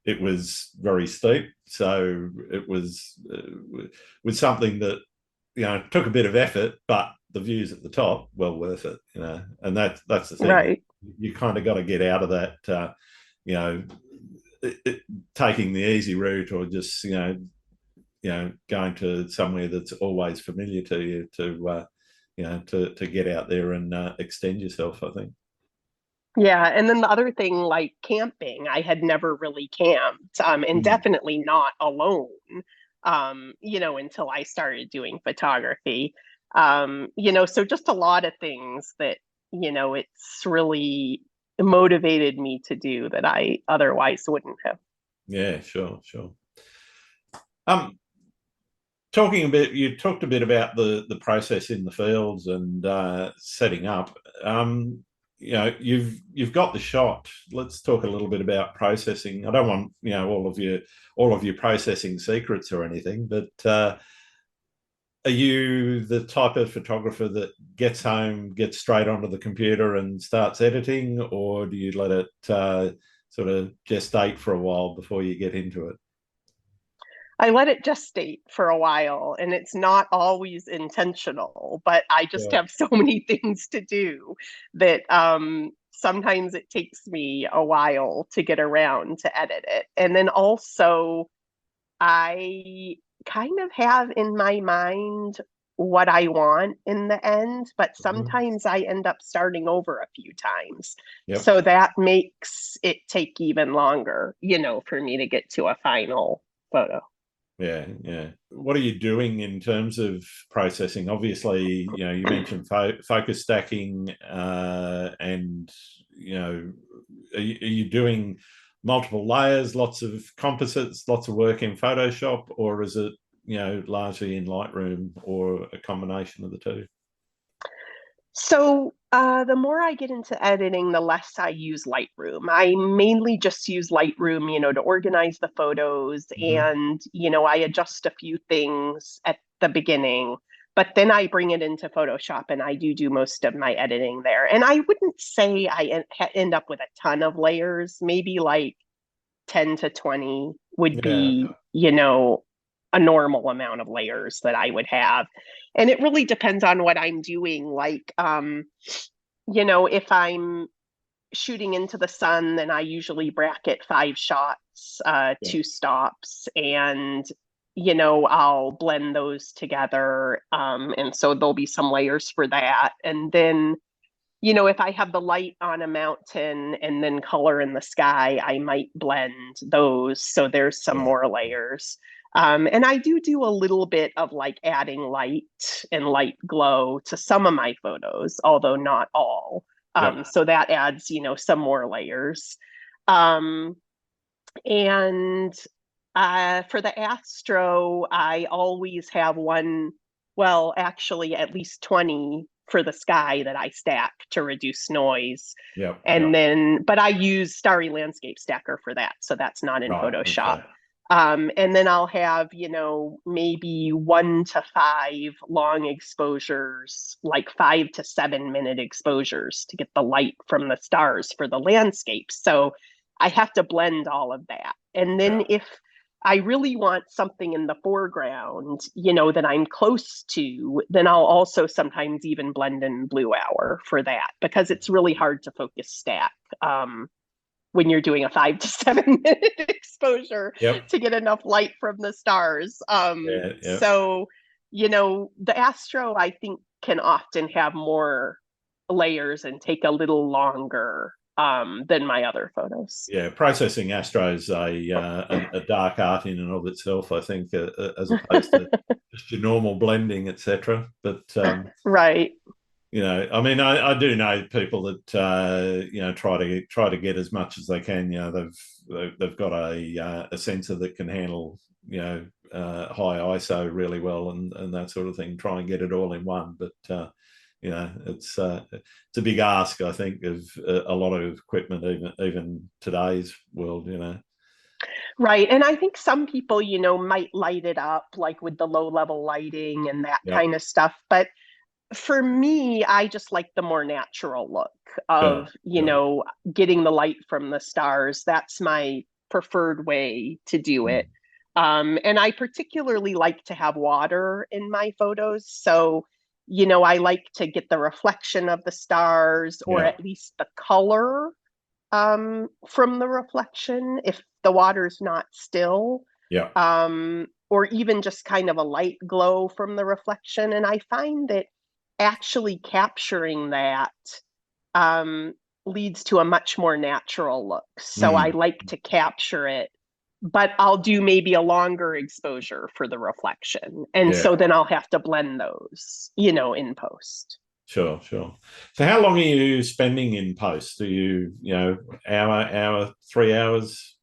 it was very steep, so it was something that took a bit of effort, but the views at the top well worth it, and that's the thing. Right. You kind of got to get out of that, you know, taking the easy route or just going to somewhere that's always familiar to you to get out there and extend yourself, I think. Yeah, and then the other thing, like camping, I had never really camped, and Mm. definitely not alone, until I started doing photography. So just a lot of things that, it's really motivated me to do that I otherwise wouldn't have. Yeah, sure, sure. um Talking a bit, you talked a bit about the process in the fields and setting up. you've got the shot. Let's talk a little bit about processing. I don't want all of your processing secrets or anything, but are you the type of photographer that gets home, gets straight onto the computer and starts editing, or do you let it sort of gestate for a while before you get into it? I let it gestate for a while, and it's not always intentional, but I just Yeah. have so many things to do that sometimes it takes me a while to get around to edit it. And then also, I kind of have in my mind what I want in the end, but Mhm. sometimes I end up starting over a few times. Yep. So that makes it take even longer, for me to get to a final photo. Yeah, yeah. What are you doing in terms of processing? Obviously, you mentioned focus stacking, and are you doing multiple layers, lots of composites, lots of work in Photoshop, or is it largely in Lightroom, or a combination of the two? So the more I get into editing, the less I use Lightroom. I mainly just use Lightroom, to organize the photos, Hmm. and, I adjust a few things at the beginning, but then I bring it into Photoshop and I do most of my editing there. And I wouldn't say I end up with a ton of layers, maybe like 10 to 20 would Yeah. be, a normal amount of layers that I would have. And it really depends on what I'm doing. Like, if I'm shooting into the sun, then I usually bracket 5 shots, Yeah. 2 stops, and I'll blend those together. And so there'll be some layers for that. And then if I have the light on a mountain and then color in the sky, I might blend those. So there's some Yeah. more layers. And I do a little bit of like adding light and light glow to some of my photos, although not all. Yep. So that adds, some more layers. Um, and for the Astro, I always have one, well, actually, at least 20 for the sky that I stack to reduce noise. Yep. And Yep. then, but I use Starry Landscape Stacker for that. So that's not in Right. Photoshop. Okay. And then I'll have, maybe 1 to 5 long exposures, like 5 to 7 minute exposures to get the light from the stars for the landscape. So I have to blend all of that. And then Yeah. if I really want something in the foreground, that I'm close to, then I'll also sometimes even blend in blue hour for that because it's really hard to focus stack. When you're doing a 5 to 7 minute exposure Yep. to get enough light from the stars. Yeah. Yeah. So, the Astro, I think, can often have more layers and take a little longer than my other photos. Yeah, processing Astro's a dark art in and of itself, I think, as opposed to just your normal blending, etc. But Right. I mean, I do know people that try to get as much as they can. They've got a sensor that can handle high ISO really well, and that sort of thing. Try and get it all in one, but it's a big ask, I think, of a lot of equipment, even today's world. Right. And I think some people, might light it up like with the low level lighting and that Yep. kind of stuff. But for me, I just like the more natural look Sure. of, Sure. getting the light from the stars. That's my preferred way to do Mm. it. And I particularly like to have water in my photos. So, I like to get the reflection of the stars or Yeah. at least the color from the reflection if the water's not still, Yeah. or even just kind of a light glow from the reflection. And I find that actually capturing that um, leads to a much more natural look. So I Mm. like to capture it, but I'll do maybe a longer exposure for the reflection. And Yeah. so then I'll have to blend those, in post. Sure, sure. So how long are you spending in post? Do you hour, 3 hours?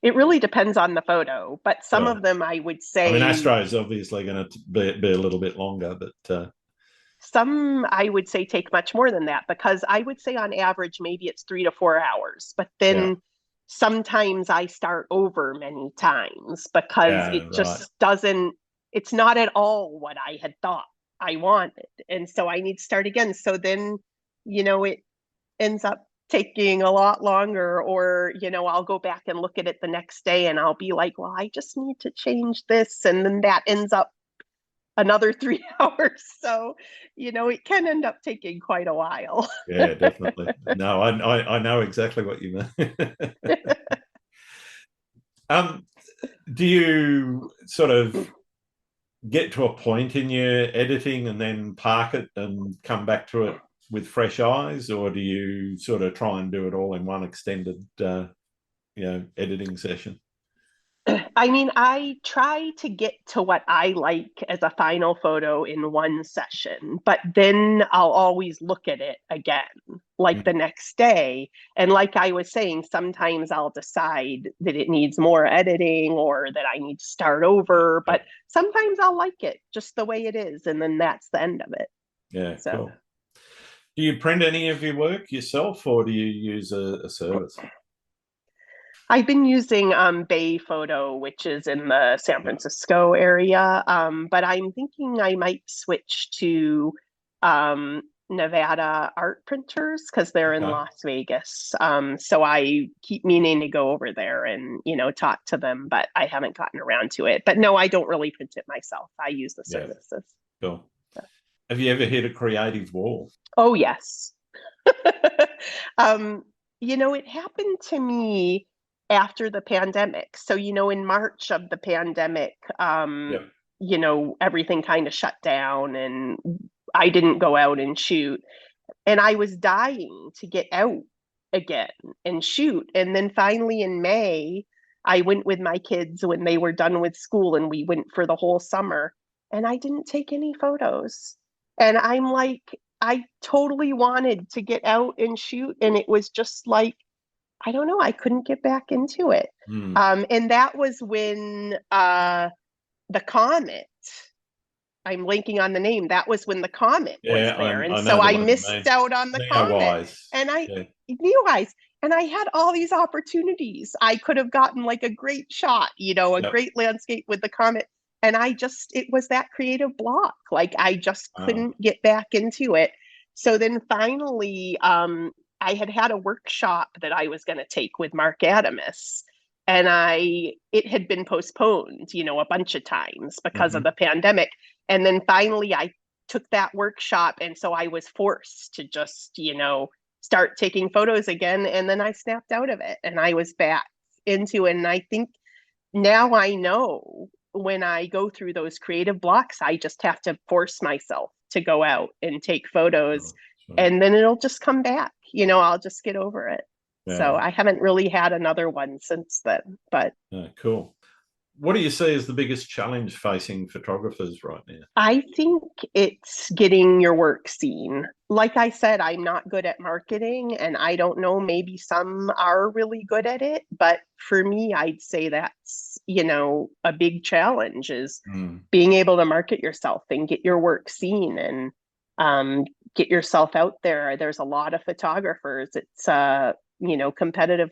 It really depends on the photo, but some Sure. of them I would I mean, say Astro is obviously going to be a little bit longer, but Some I would say take much more than that because I would say on average maybe it's 3 to 4 hours, but Yeah. then sometimes I start over many times because Yeah. it Right. just doesn't, it's not at all what I had thought I wanted. And so I need to start again. So then, it ends up taking a lot longer, or I'll go back and look at it the next day and I'll be like, well, I just need to change this, and then that ends up another 3 hours. So it can end up taking quite a while. Yeah, definitely. No, I know exactly what you mean. um, do you sort of get to a point in your editing and then park it and come back to it with fresh eyes, or do you sort of try and do it all in one extended, editing session? I mean, I try to get to what I like as a final photo in one session, but then I'll always look at it again, like the next day. And like I was saying, sometimes I'll decide that it needs more editing or that I need to start over, but Yep. sometimes I'll like it just the way it is. And then that's the end of it. Yeah, So cool. Do you print any of your work yourself, or do you use a service? I've been using Bay Photo, which is in the San Yeah. Francisco area, but I'm thinking I might switch to Nevada art printers because they're in Okay. Las Vegas. So I keep meaning to go over there and talk to them, but I haven't gotten around to it. But no, I don't really print it myself. I use the Yeah. services. Cool. So. Have you ever hit a creative wall? Oh yes. um, it happened to me after the pandemic. So, in March of the pandemic, Yep. everything kind of shut down and I didn't go out and shoot. And I was dying to get out again and shoot. And then finally in May, I went with my kids when they were done with school and we went for the whole summer. And I didn't take any photos. And I'm like, I totally wanted to get out and shoot. And it was just like, I don't know, I couldn't get back into it. Mm. And that was when the comet, I'm blanking on the name. That was when the comet was Yeah, there. And I so know the I one you missed mean. out on the comet. Neowise. And I Yeah. knew and I had all these opportunities. I could have gotten like a great shot, a Yep. great landscape with the comet. And it was that creative block. Like I just Oh. couldn't get back into it. So then finally, I had a workshop that I was going to take with Mark Adamus. And it had been postponed, a bunch of times because of Hmm. the pandemic. And then finally, I took that workshop. And so I was forced to just, start taking photos again. And then I snapped out of it and I was back into it. And I think now I know when I go through those creative blocks, I just have to force myself to go out and take photos. Sure. Sure. And then it'll just come back. I'll just get over it. So Yeah. I haven't really had another one since then, but Yeah, cool. What do you see as the biggest challenge facing photographers right now? I think it's getting your work seen. Like I said, I'm not good at marketing, and I don't know, maybe some are really good at it. But for me, I'd say that's, a big challenge is Mm. being able to market yourself and get your work seen and um, get yourself out there. There's a lot of photographers. It's a, competitive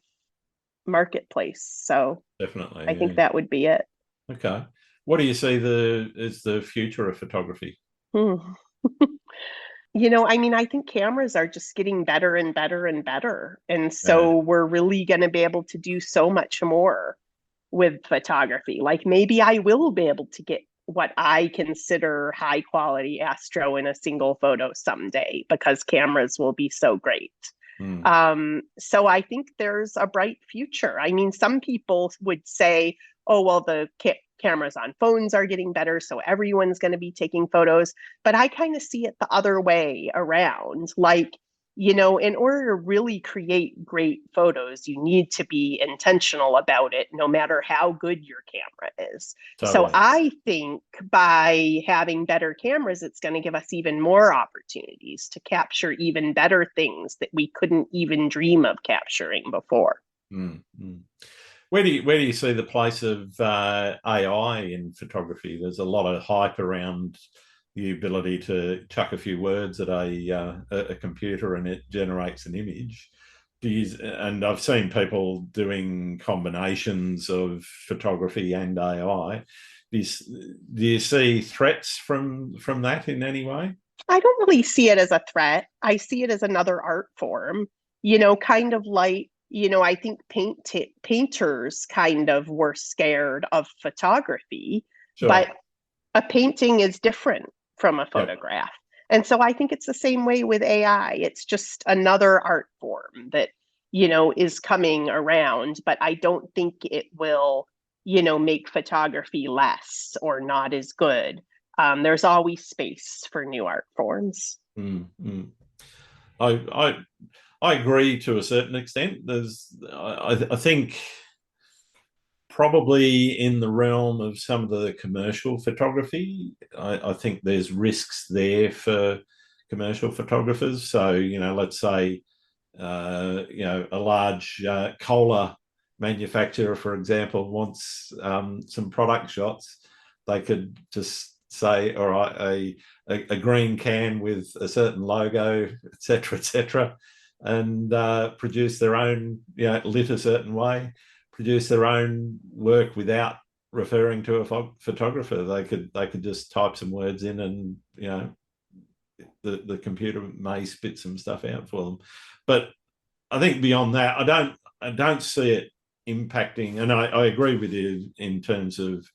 marketplace. So I Definitely, think yeah. that would be it. Okay. What do you see as the future of photography? Hmm. I mean, I think cameras are just getting better and better and better. And Yeah. so we're really going to be able to do so much more with photography. Like maybe I will be able to get what I consider high quality astro in a single photo someday because cameras will be so great. Mm. So I think there's a bright future. I mean, some people would say, oh, well, the cameras on phones are getting better, so everyone's going to be taking photos. But I kind of see it the other way around. Like, in order to really create great photos, you need to be intentional about it, no matter how good your camera is. So Totally. I think by having better cameras, it's going to give us even more opportunities to capture even better things that we couldn't even dream of capturing before. Mm. Mm. Where do you see the place of AI in photography? There's a lot of hype around the ability to chuck a few words at a computer and it generates an image. And I've seen people doing combinations of photography and AI. Do you see threats from that in any way? I don't really see it as a threat. I see it as another art form, kind of like, I think painters kind of were scared of photography, but Sure. a painting is different from a Yep. photograph. And so I think it's the same way with AI. It's just another art form that, is coming around, but I don't think it will, make photography less or not as good. There's always space for new art forms. Mm, mm. I I agree to a certain extent. I think probably in the realm of some of the commercial photography, I think there's risks there for commercial photographers. So, let's say, a large cola manufacturer, for example, wants some product shots. They could just say, all right, a green can with a certain logo, etc., and produce their own, lit a certain way, produce their own work without referring to a photographer. They could just type some words in, and the computer may spit some stuff out for them. But I think beyond that, I don't see it impacting. And I agree with you in terms of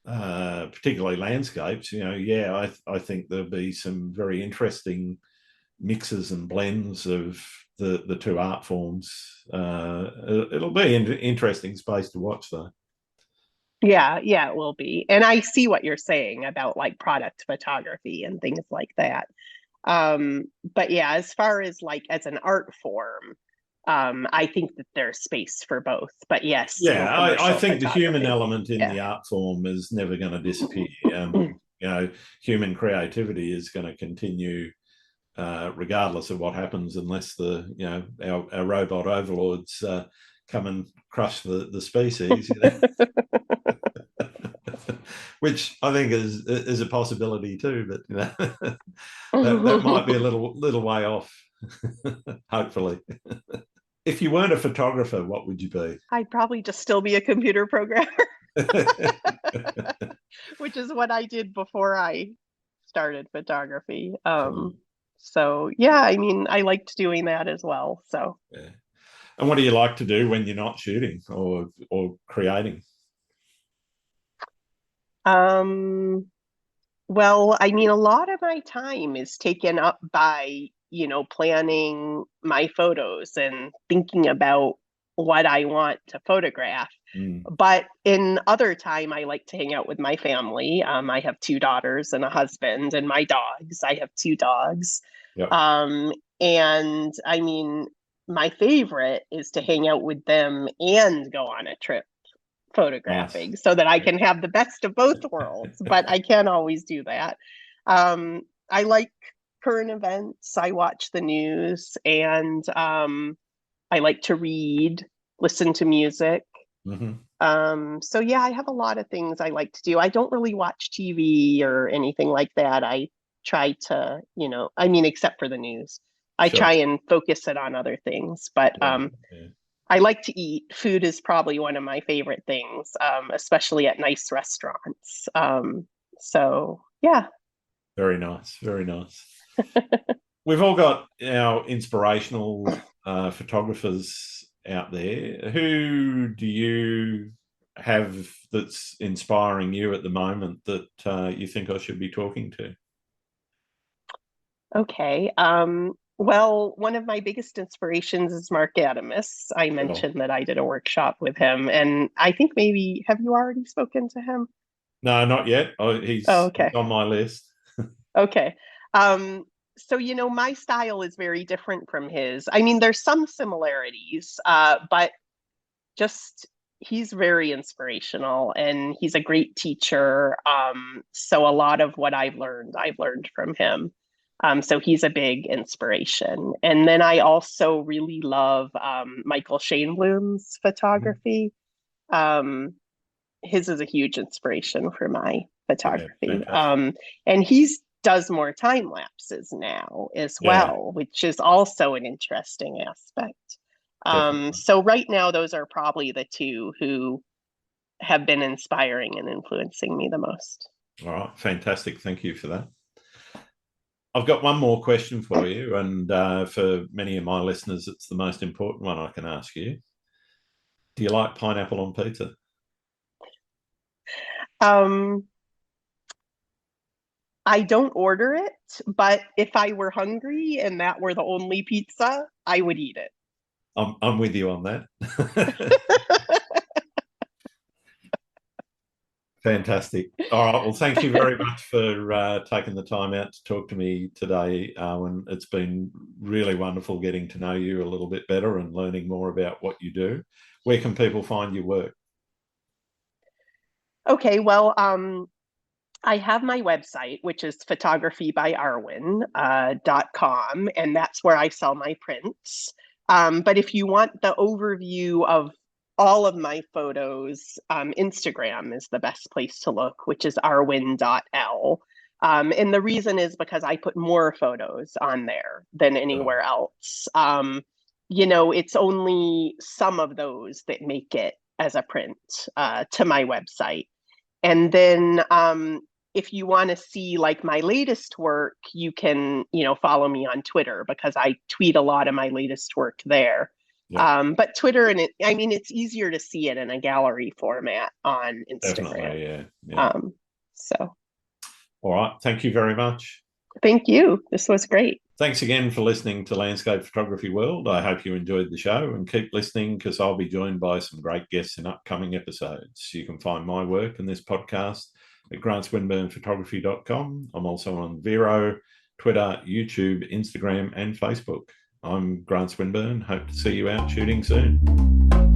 particularly landscapes. I think there'll be some very interesting mixes and blends of the two art forms. It'll be an interesting space to watch, though. Yeah, yeah, it will be. And I see what you're saying about like product photography and things like that. But yeah, as far as like as an art form, I think that there's space for both. But yes, in Yeah, I commercial think the human photography. element in Yeah. the art form is never going to disappear. Human creativity is going to continue regardless of what happens, unless our robot overlords come and crush the species. Which I think is a possibility too, but that might be a little way off. Hopefully, if you weren't a photographer, what would you be? I'd probably just still be a computer programmer, which is what I did before I started photography. Cool. So yeah, I mean, I liked doing that as well. So, Yeah. And what do you like to do when you're not shooting or creating? um, well, I mean, a lot of my time is taken up by, planning my photos and thinking about what I want to photograph. Mm. But in other time, I like to hang out with my family. I have two daughters and a husband, and my dogs. I have two dogs. Yep. Um, and I mean, my favorite is to hang out with them and go on a trip Nice. photographing so that I can have the best of both worlds, but I can't always do that. I like current events. I watch the news and I like to read, listen to music. Mm-hmm. So yeah, I have a lot of things I like to do. I don't really watch TV or anything like that. I try to, I mean, except for the news, I Sure. try and focus it on other things. But Yeah. Yeah. I like to eat. Food is probably one of my favorite things, especially at nice restaurants. So yeah. Very nice. Very nice. We've all got our inspirational photographers out there. Who do you have that's inspiring you at the moment that you think I should be talking to? Okay. Well, one of my biggest inspirations is Mark Adamus. I Sure. mentioned that I did a workshop with him, and I think maybe have you already spoken to him? No, not yet. Oh, Oh, he's okay. on my list. Okay. So my style is very different from his. I mean, there's some similarities, but just he's very inspirational and he's a great teacher. So a lot of what I've learned from him. So he's a big inspiration. And then I also really love Michael Shainblum's Mhm. photography. Um, his is a huge inspiration for my Yeah, photography. fantastic. And he's does more time lapses now as Yeah, well, which is also an interesting aspect. definitely. So right now, those are probably the two who have been inspiring and influencing me the most. All right, fantastic. Thank you for that. I've got one more question for you, and for many of my listeners, it's the most important one I can ask you. Do you like pineapple on pizza? Um, I don't order it, but if I were hungry and that were the only pizza, I would eat it. I'm with you on that. Fantastic. All right. Well, thank you very much for taking the time out to talk to me today, Arwin. It's been really wonderful getting to know you a little bit better and learning more about what you do. Where can people find your work? Okay, well, I have my website, which is photographybyarwin.com, and that's where I sell my prints. But if you want the overview of all of my photos, Instagram is the best place to look, which is arwin.l. And the reason is because I put more photos on there than Oh, anywhere else. It's only some of those that make it as a print to my website. And then if you want to see like my latest work, you can, follow me on Twitter because I tweet a lot of my latest work there. yeah, But Twitter I mean, it's easier to see it in a gallery format on Instagram. definitely. Yeah, yeah. Um, so All right. Thank you very much. thank you. This was great. Thanks again for listening to Landscape Photography World. I hope you enjoyed the show and keep listening because I'll be joined by some great guests in upcoming episodes. You can find my work in this podcast at grantswinburnphotography.com. I'm also on Vero, Twitter, YouTube, Instagram, and Facebook. I'm Grant Swinburne. Hope to see you out shooting soon.